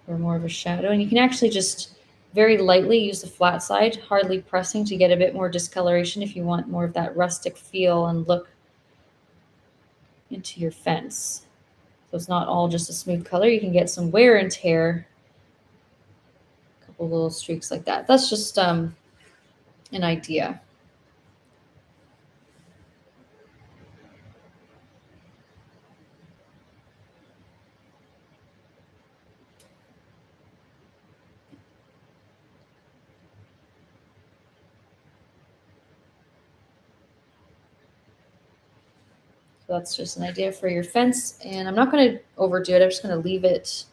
for more of a shadow. And you can actually just very lightly use the flat side, hardly pressing, to get a bit more discoloration if you want more of that rustic feel and look into your fence. So it's not all just a smooth color. You can get some wear and tear, a couple little streaks like that. That's just an idea. So that's just an idea for your fence. And I'm not going to overdo it. I'm just going to leave it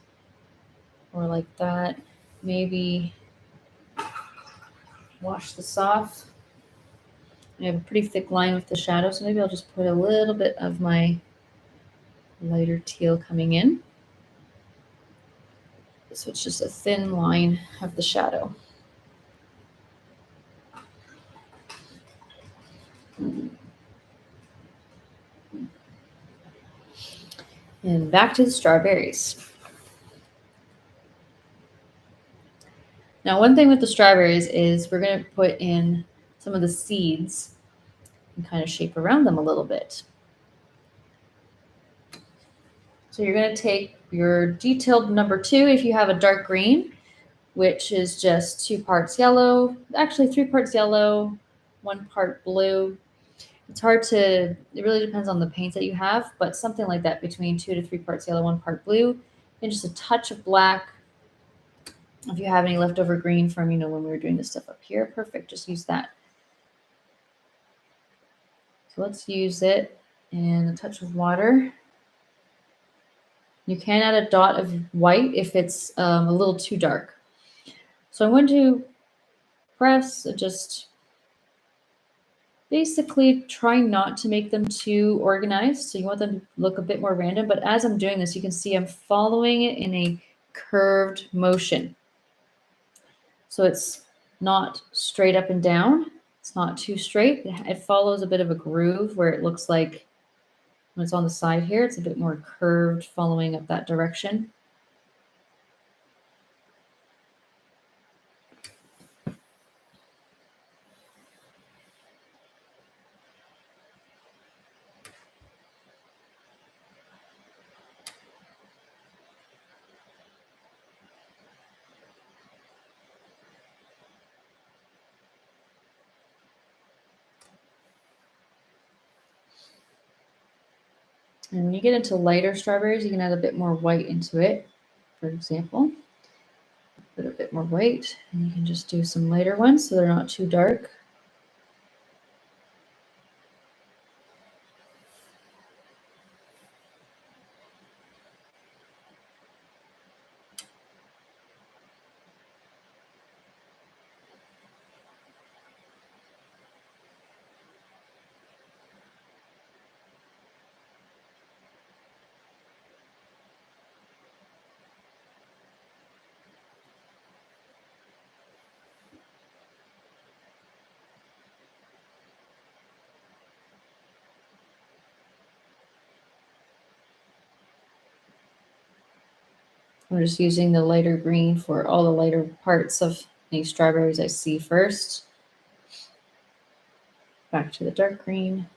more like that. Maybe wash this off. I have a pretty thick line with the shadow, so maybe I'll just put a little bit of my lighter teal coming in. So it's just a thin line of the shadow. And back to the strawberries. Now, one thing with the strawberries is we're going to put in some of the seeds and kind of shape around them a little bit. So you're going to take your detailed number 2 if you have a dark green, which is just 2 parts yellow, actually 3 parts yellow, 1 part blue. It's hard to, it really depends on the paint that you have, but something like that, between 2 to 3 parts yellow, 1 part blue, and just a touch of black. If you have any leftover green from, when we were doing this stuff up here, perfect, just use that. So let's use it, and a touch of water. You can add a dot of white if it's a little too dark. So I'm going to press, just basically try not to make them too organized. So you want them to look a bit more random. But as I'm doing this, you can see I'm following it in a curved motion. So it's not straight up and down. It's not too straight. It follows a bit of a groove where it looks like when it's on the side here, it's a bit more curved, following up that direction. And when you get into lighter strawberries, you can add a bit more white into it. For example, put a bit more white, and you can just do some lighter ones so they're not too dark. I'm just using the lighter green for all the lighter parts of any strawberries I see first. Back to the dark green.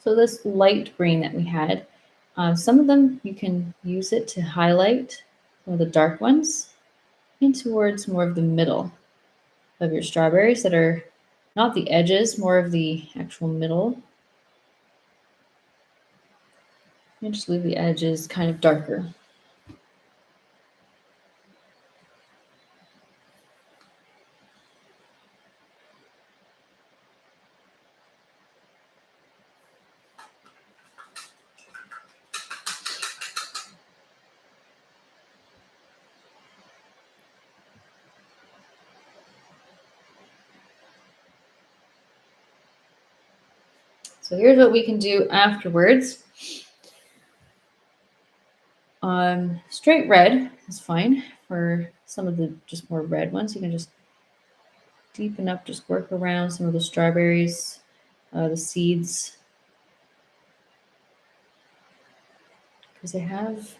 So this light green that we had, Some of them you can use it to highlight some of the dark ones and towards more of the middle of your strawberries that are not the edges, more of the actual middle. And just leave the edges kind of darker. So here's what we can do afterwards. Straight red is fine for some of the just more red ones. You can just deepen up, just work around some of the strawberries, the seeds, because they have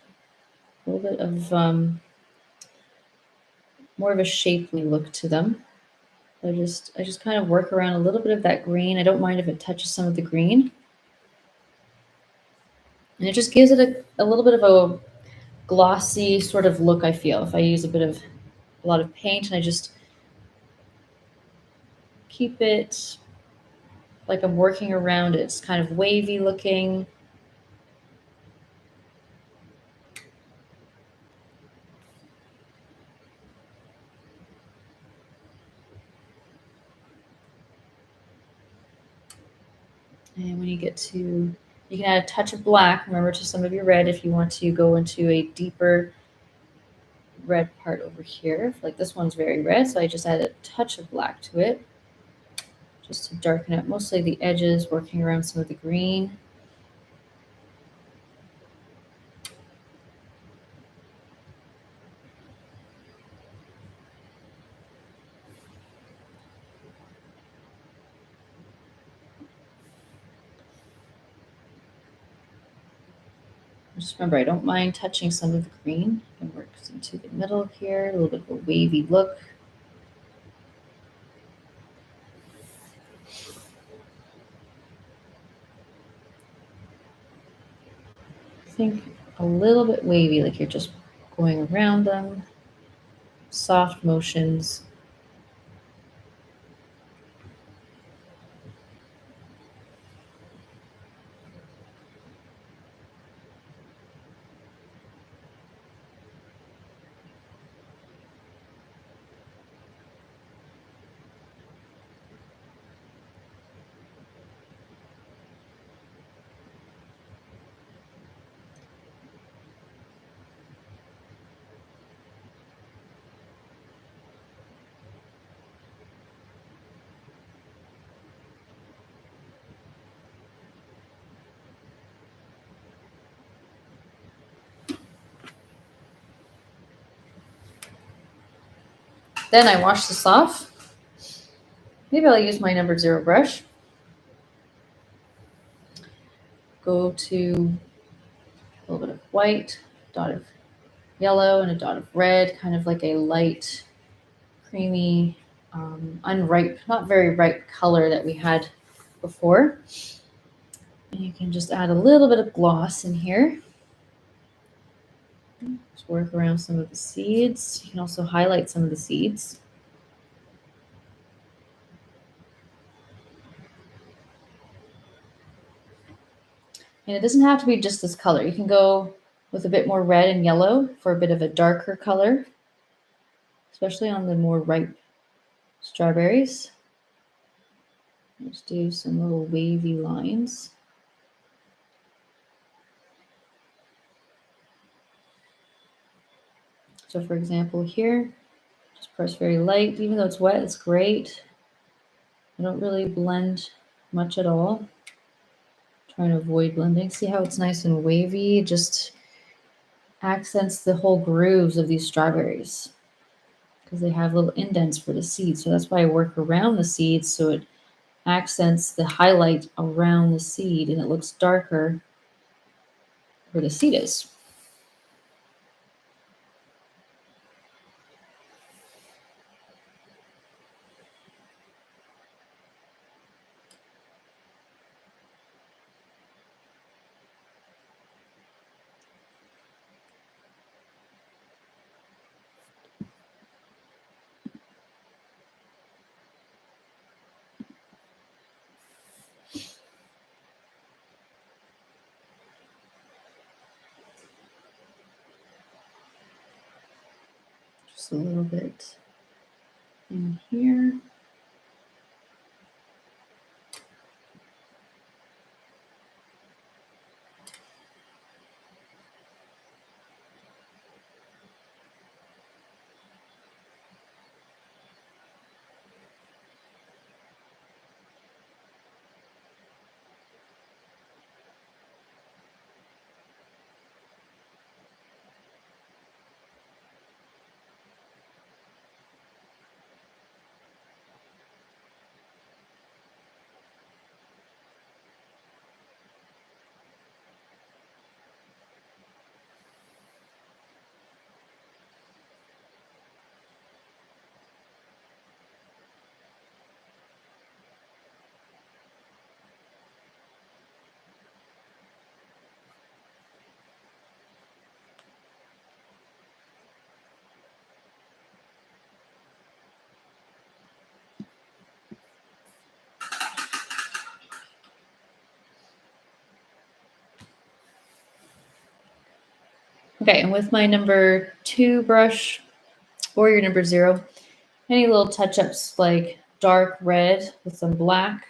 a little bit of more of a shapely look to them. I just kind of work around a little bit of that green. I don't mind if it touches some of the green. And it just gives it a little bit of a glossy sort of look, I feel, if I use a lot of paint and I just keep it like I'm working around it. It's kind of wavy looking. And when you get to, you can add a touch of black, remember, to some of your red if you want to go into a deeper red part over here. Like this one's very red, so I just add a touch of black to it just to darken up mostly the edges, working around some of the green. Just remember, I don't mind touching some of the green. And work into the middle here, a little bit of a wavy look. Think a little bit wavy, like you're just going around them. Soft motions. Then I wash this off. Maybe I'll use my number 0 brush. Go to a little bit of white, dot of yellow, and a dot of red, kind of like a light, creamy, unripe, not very ripe color that we had before. And you can just add a little bit of gloss in here. Just work around some of the seeds. You can also highlight some of the seeds. And it doesn't have to be just this color. You can go with a bit more red and yellow for a bit of a darker color, especially on the more ripe strawberries. Let's do some little wavy lines. So for example here, just press very light. Even though it's wet, it's great. I don't really blend much at all. Trying to avoid blending. See how it's nice and wavy? It just accents the whole grooves of these strawberries because they have little indents for the seeds. So that's why I work around the seeds so it accents the highlight around the seed and it looks darker where the seed is. Also a little bit in here. Okay, and with my number 2 brush or your number 0, any little touch-ups like dark red with some black.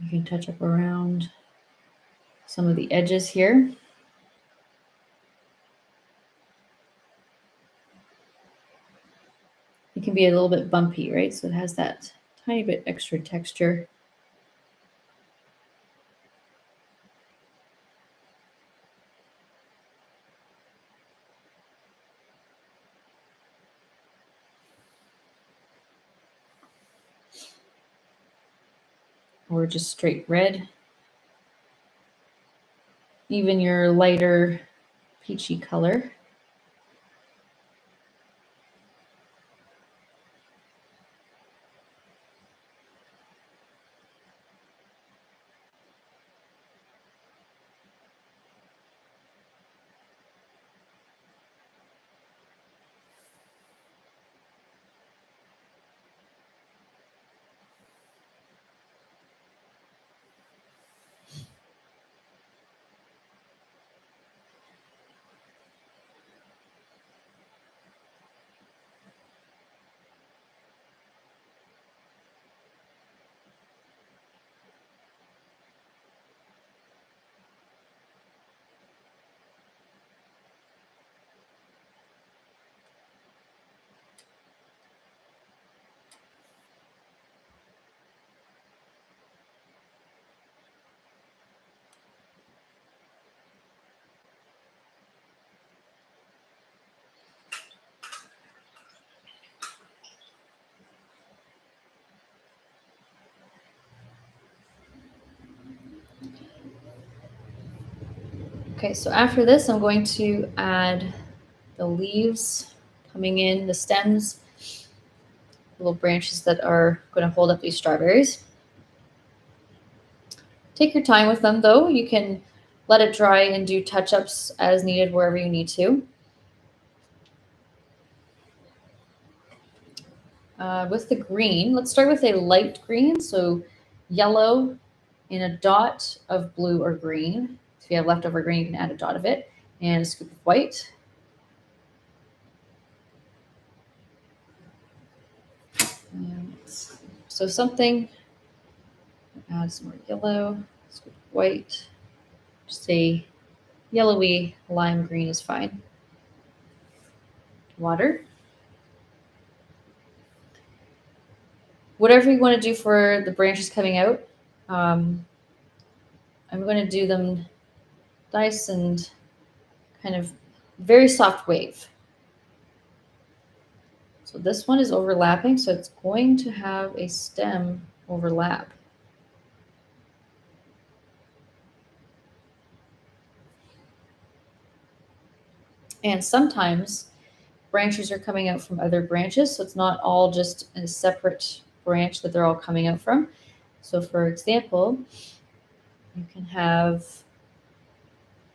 You can touch up around some of the edges here. It can be a little bit bumpy, right? So it has that tiny bit extra texture. Or just straight red. Even your lighter peachy color. Okay, so after this, I'm going to add the leaves coming in, the stems, little branches that are going to hold up these strawberries. Take your time with them, though. You can let it dry and do touch-ups as needed wherever you need to. With the green, let's start with a light green, so yellow in a dot of blue or green. So if you have leftover green, you can add a dot of it, and a scoop of white. And so something, add some more yellow, scoop of white, just a yellowy lime green is fine. Water. Whatever you want to do for the branches coming out, I'm going to do them nice and kind of very soft wave. So this one is overlapping, so it's going to have a stem overlap. And sometimes branches are coming out from other branches, so it's not all just a separate branch that they're all coming out from. So for example, you can have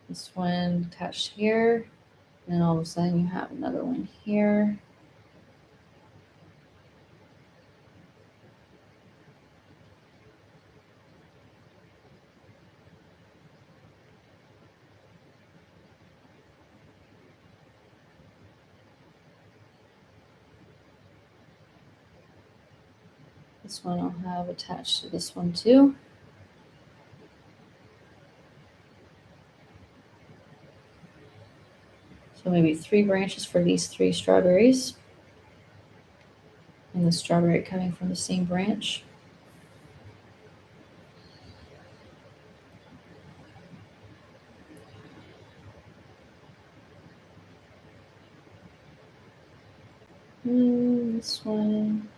this one attached here, and all of a sudden you have another one here. This one I'll have attached to this one too. So maybe 3 branches for these 3 strawberries. And the strawberry coming from the same branch. This one.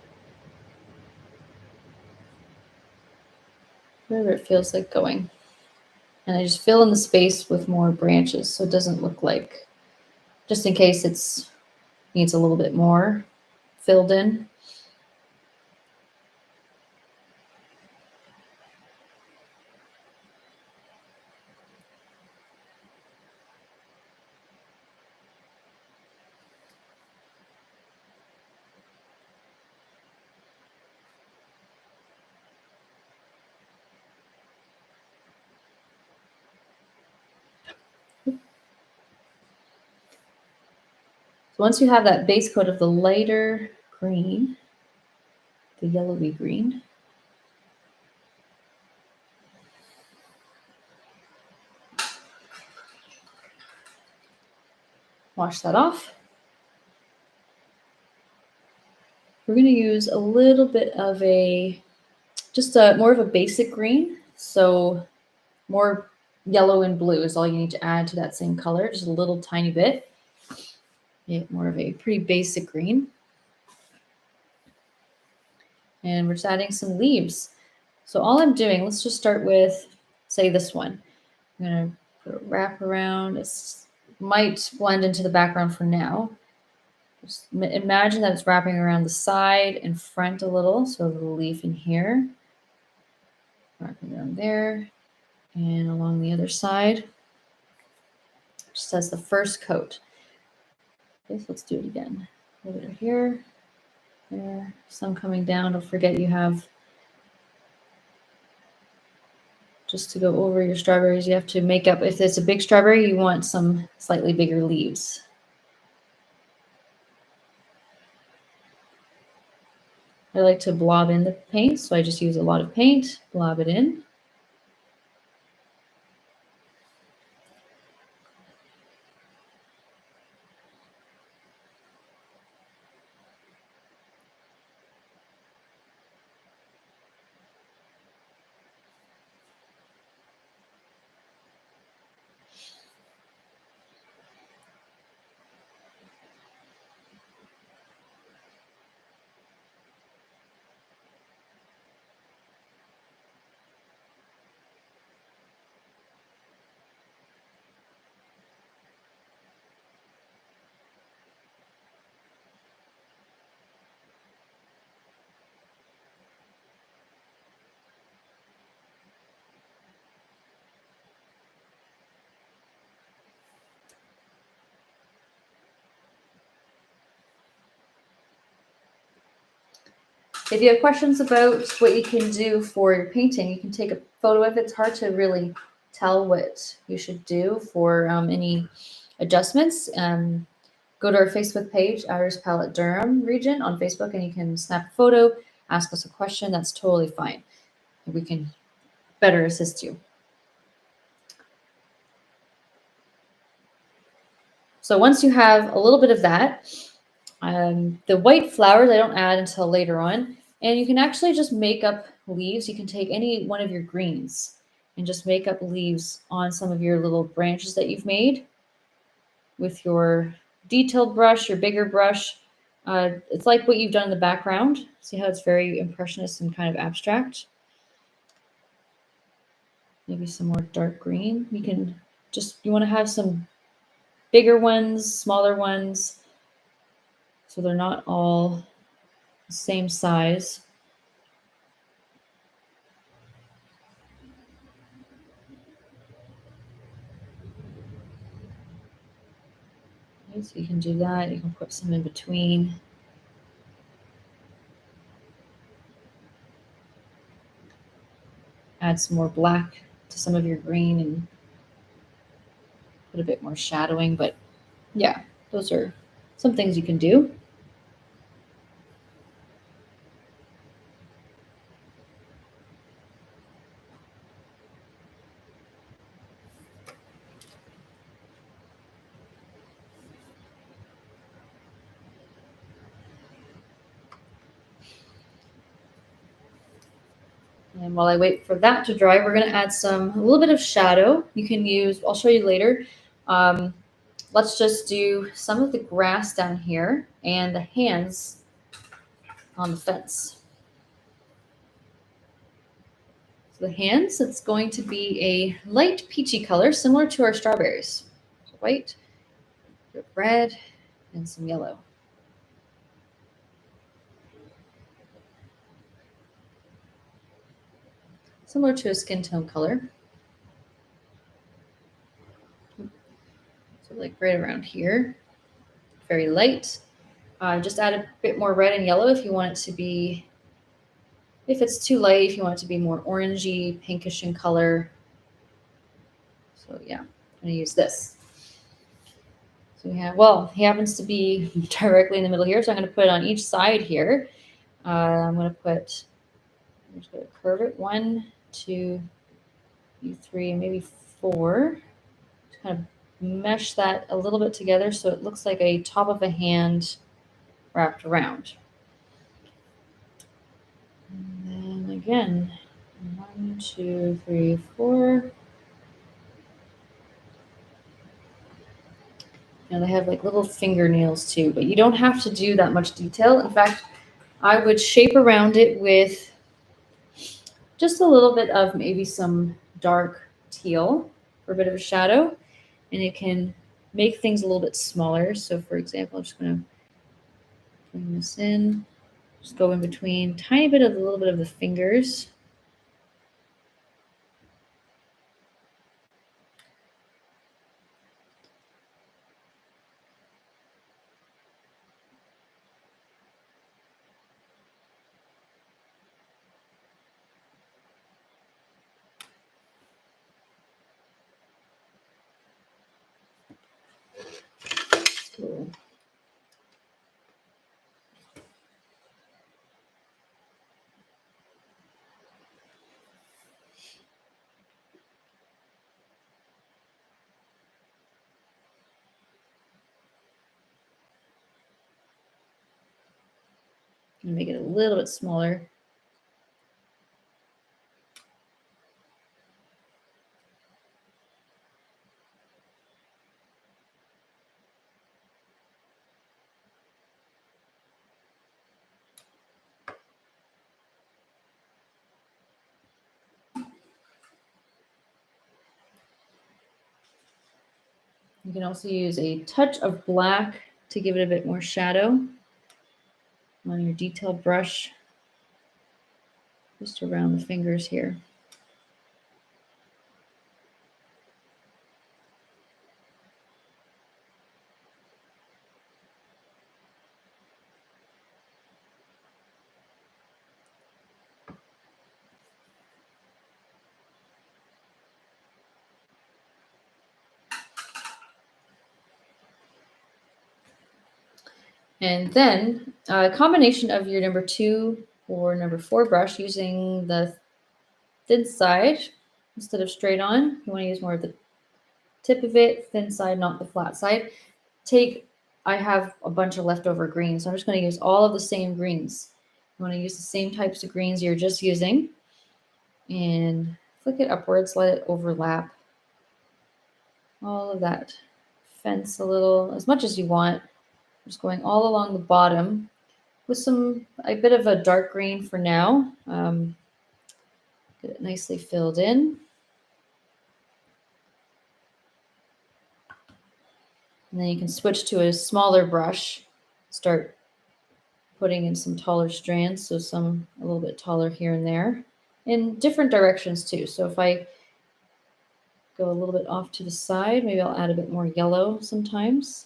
Wherever it feels like going. And I just fill in the space with more branches so it doesn't look like, just in case it needs a little bit more filled in. So once you have that base coat of the lighter green, the yellowy green, wash that off. We're going to use a little bit of more of a basic green. So more yellow and blue is all you need to add to that same color, just a little tiny bit. More of a pretty basic green. And we're just adding some leaves. So all I'm doing, let's just start with, say, this one. I'm going to put a wrap around. It might blend into the background for now. Just imagine that it's wrapping around the side and front a little. So a little leaf in here, wrapping around there, and along the other side. Just as the first coat. Okay, so let's do it again. Over here, there, some coming down. Don't forget you have, just to go over your strawberries, you have to make up, if it's a big strawberry, you want some slightly bigger leaves. I like to blob in the paint, so I just use a lot of paint, blob it in. If you have questions about what you can do for your painting, you can take a photo of it. It's hard to really tell what you should do for any adjustments. Go to our Facebook page, Irish Palette Durham region on Facebook, and you can snap a photo, ask us a question. That's totally fine. We can better assist you. So once you have a little bit of that, the white flowers I don't add until later on. And you can actually just make up leaves. You can take any one of your greens and just make up leaves on some of your little branches that you've made with your detailed brush, your bigger brush. It's like what you've done in the background. See how it's very impressionist and kind of abstract? Maybe some more dark green. You want to have some bigger ones, smaller ones, so they're not all the same size. Okay, so you can do that. You can put some in between. Add some more black to some of your green and put a bit more shadowing. But yeah, those are some things you can do. And while I wait for that to dry, we're going to add a little bit of shadow. You can use, I'll show you later. Let's just do some of the grass down here and the hands on the fence. So the hands, it's going to be a light peachy color, similar to our strawberries. So white, red, and some yellow. Similar to a skin tone color. So like right around here. Very light. Just add a bit more red and yellow if you want it to be, if it's too light, if you want it to be more orangey, pinkish in color. So yeah, I'm going to use this. So we have, well, he happens to be directly in the middle here, so I'm going to put it on each side here. I'm just going to curve it 1, 2, 3, maybe 4. Just kind of mesh that a little bit together so it looks like a top of a hand wrapped around. And then again, 1, 2, 3, 4. Now they have like little fingernails too, but you don't have to do that much detail. In fact, I would shape around it with just a little bit of maybe some dark teal for a bit of a shadow, and it can make things a little bit smaller. So for example, I'm just going to bring this in, just go in between a little bit of the fingers. Cool. And make it a little bit smaller. You can also use a touch of black to give it a bit more shadow on your detailed brush, just around the fingers here. And then a combination of your number 2 or number 4 brush, using the thin side instead of straight on. You want to use more of the tip of it, thin side, not the flat side. I have a bunch of leftover greens, so I'm just going to use all of the same greens. You want to use the same types of greens you're just using, and flick it upwards, let it overlap all of that fence a little, as much as you want. Just going all along the bottom with a bit of a dark green for now. Get it nicely filled in. And then you can switch to a smaller brush, start putting in some taller strands, so some a little bit taller here and there, in different directions too. So if I go a little bit off to the side, maybe I'll add a bit more yellow sometimes.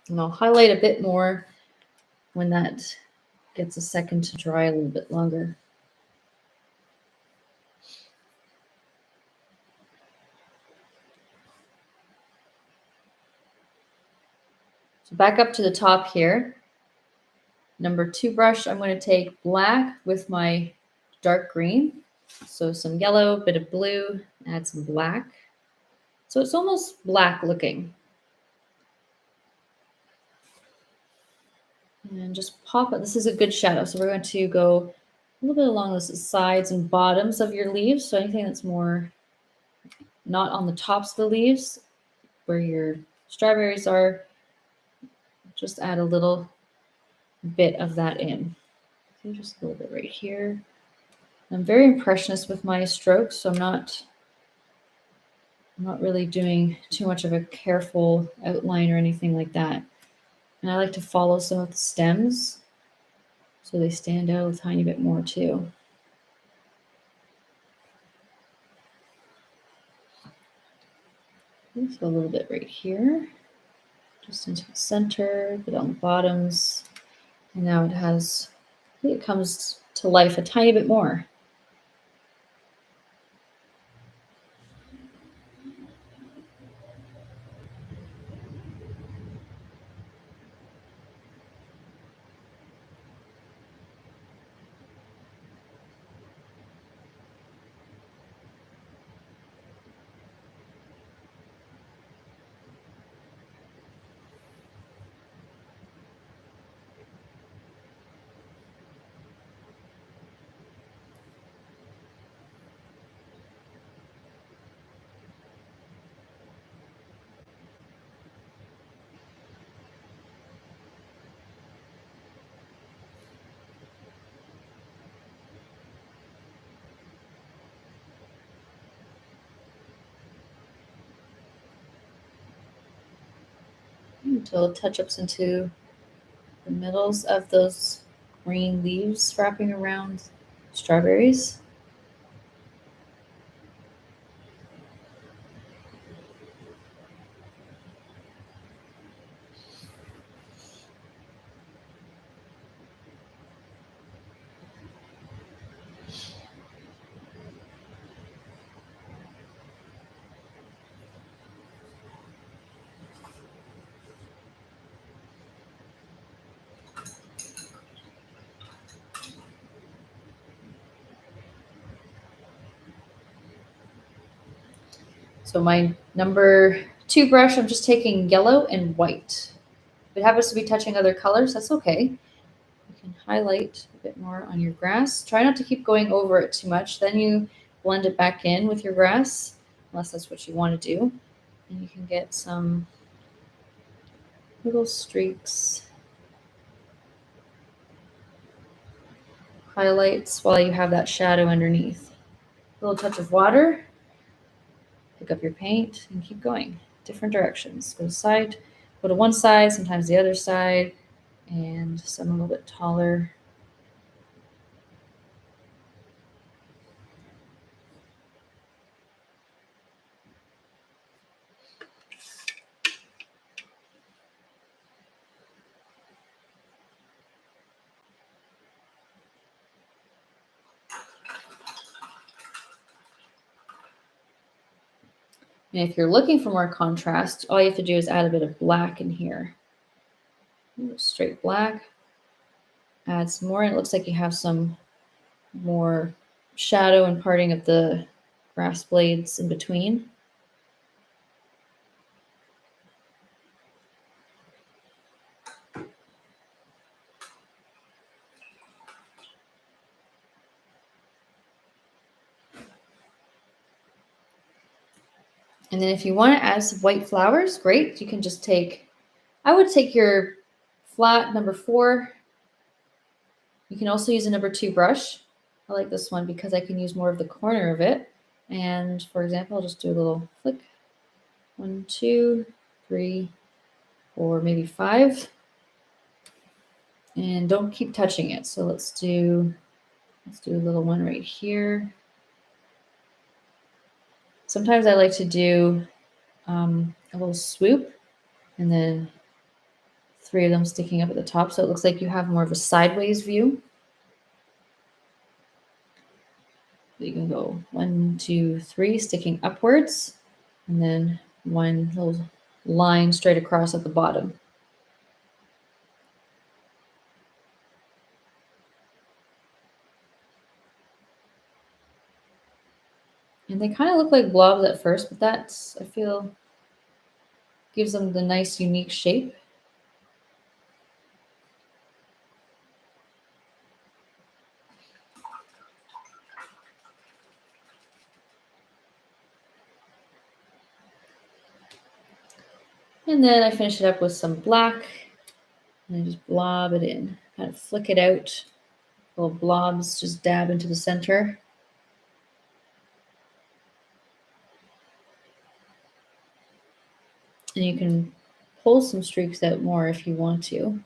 And I'll highlight a bit more when that gets a second to dry a little bit longer. So back up to the top here. Number 2 brush, I'm going to take black with my dark green. So some yellow, bit of blue, add some black. So it's almost black looking. And just pop it. This is a good shadow. So we're going to go a little bit along the sides and bottoms of your leaves. So anything that's more not on the tops of the leaves where your strawberries are, just add a little bit of that in. So just a little bit right here. I'm very impressionist with my strokes, so I'm not really doing too much of a careful outline or anything like that. And I like to follow some of the stems so they stand out a tiny bit more too. So a little bit right here, just into the center, a bit on the bottoms. And now it has, I think it comes to life a tiny bit more. Until it touch-ups into the middles of those green leaves wrapping around strawberries. So my number 2 brush, I'm just taking yellow and white. If it happens to be touching other colors, that's okay. You can highlight a bit more on your grass. Try not to keep going over it too much. Then you blend it back in with your grass, unless that's what you want to do. And you can get some little streaks, highlights while you have that shadow underneath. A little touch of water, pick up your paint and keep going. Different directions. Go to one side, sometimes the other side, and some a little bit taller. And if you're looking for more contrast, all you have to do is add a bit of black in here. Straight black. Add some more, and it looks like you have some more shadow and parting of the grass blades in between. And then if you want to add some white flowers, great. You can just take, I would take your flat number 4. You can also use a number 2 brush. I like this one because I can use more of the corner of it. And for example, I'll just do a little flick. 1, 2, 3, 4, maybe 5. And don't keep touching it. So let's do a little one right here. Sometimes I like to do a little swoop and then 3 of them sticking up at the top. So it looks like you have more of a sideways view. You can go 1, 2, 3 sticking upwards, and then one little line straight across at the bottom. And they kind of look like blobs at first, but that's, I feel, gives them the nice unique shape. And then I finish it up with some black and I just blob it in, kind of flick it out. Little blobs just dab into the center. And you can pull some streaks out more if you want to.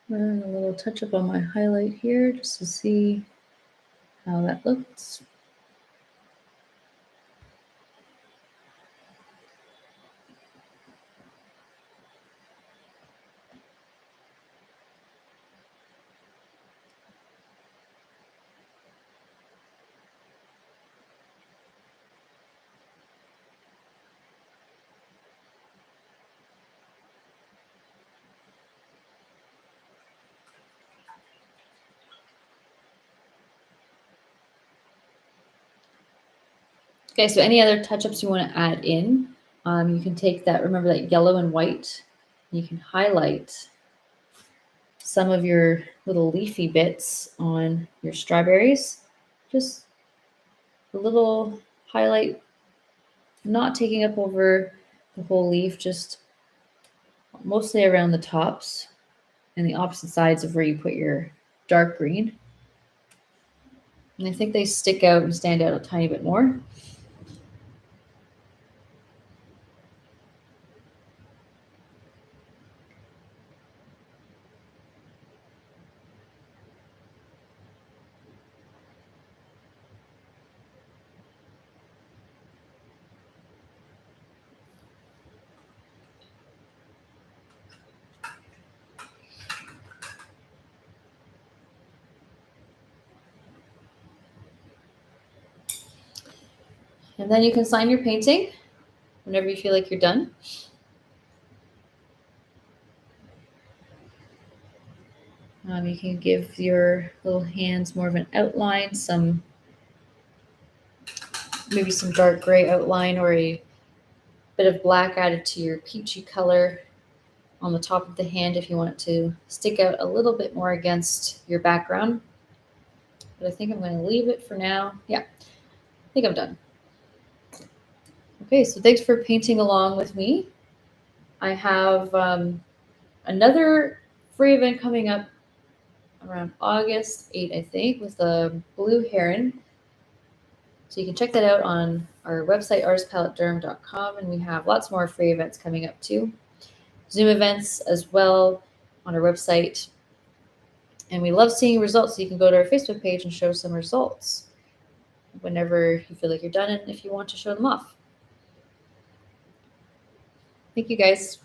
And a little touch up on my highlight here just to see how that looks. Okay, so any other touch-ups you want to add in, you can take that, remember that yellow and white, you can highlight some of your little leafy bits on your strawberries. Just a little highlight, not taking up over the whole leaf, just mostly around the tops and the opposite sides of where you put your dark green. And I think they stick out and stand out a tiny bit more. And then you can sign your painting whenever you feel like you're done. You can give your little hands more of an outline, maybe some dark gray outline or a bit of black added to your peachy color on the top of the hand if you want it to stick out a little bit more against your background. But I think I'm going to leave it for now. Yeah, I think I'm done. Okay, so thanks for painting along with me. I have another free event coming up around August 8th, I think, with a blue heron. So you can check that out on our website, artistpalettederm.com, and we have lots more free events coming up too. Zoom events as well on our website. And we love seeing results, so you can go to our Facebook page and show some results whenever you feel like you're done and if you want to show them off. Thank you guys.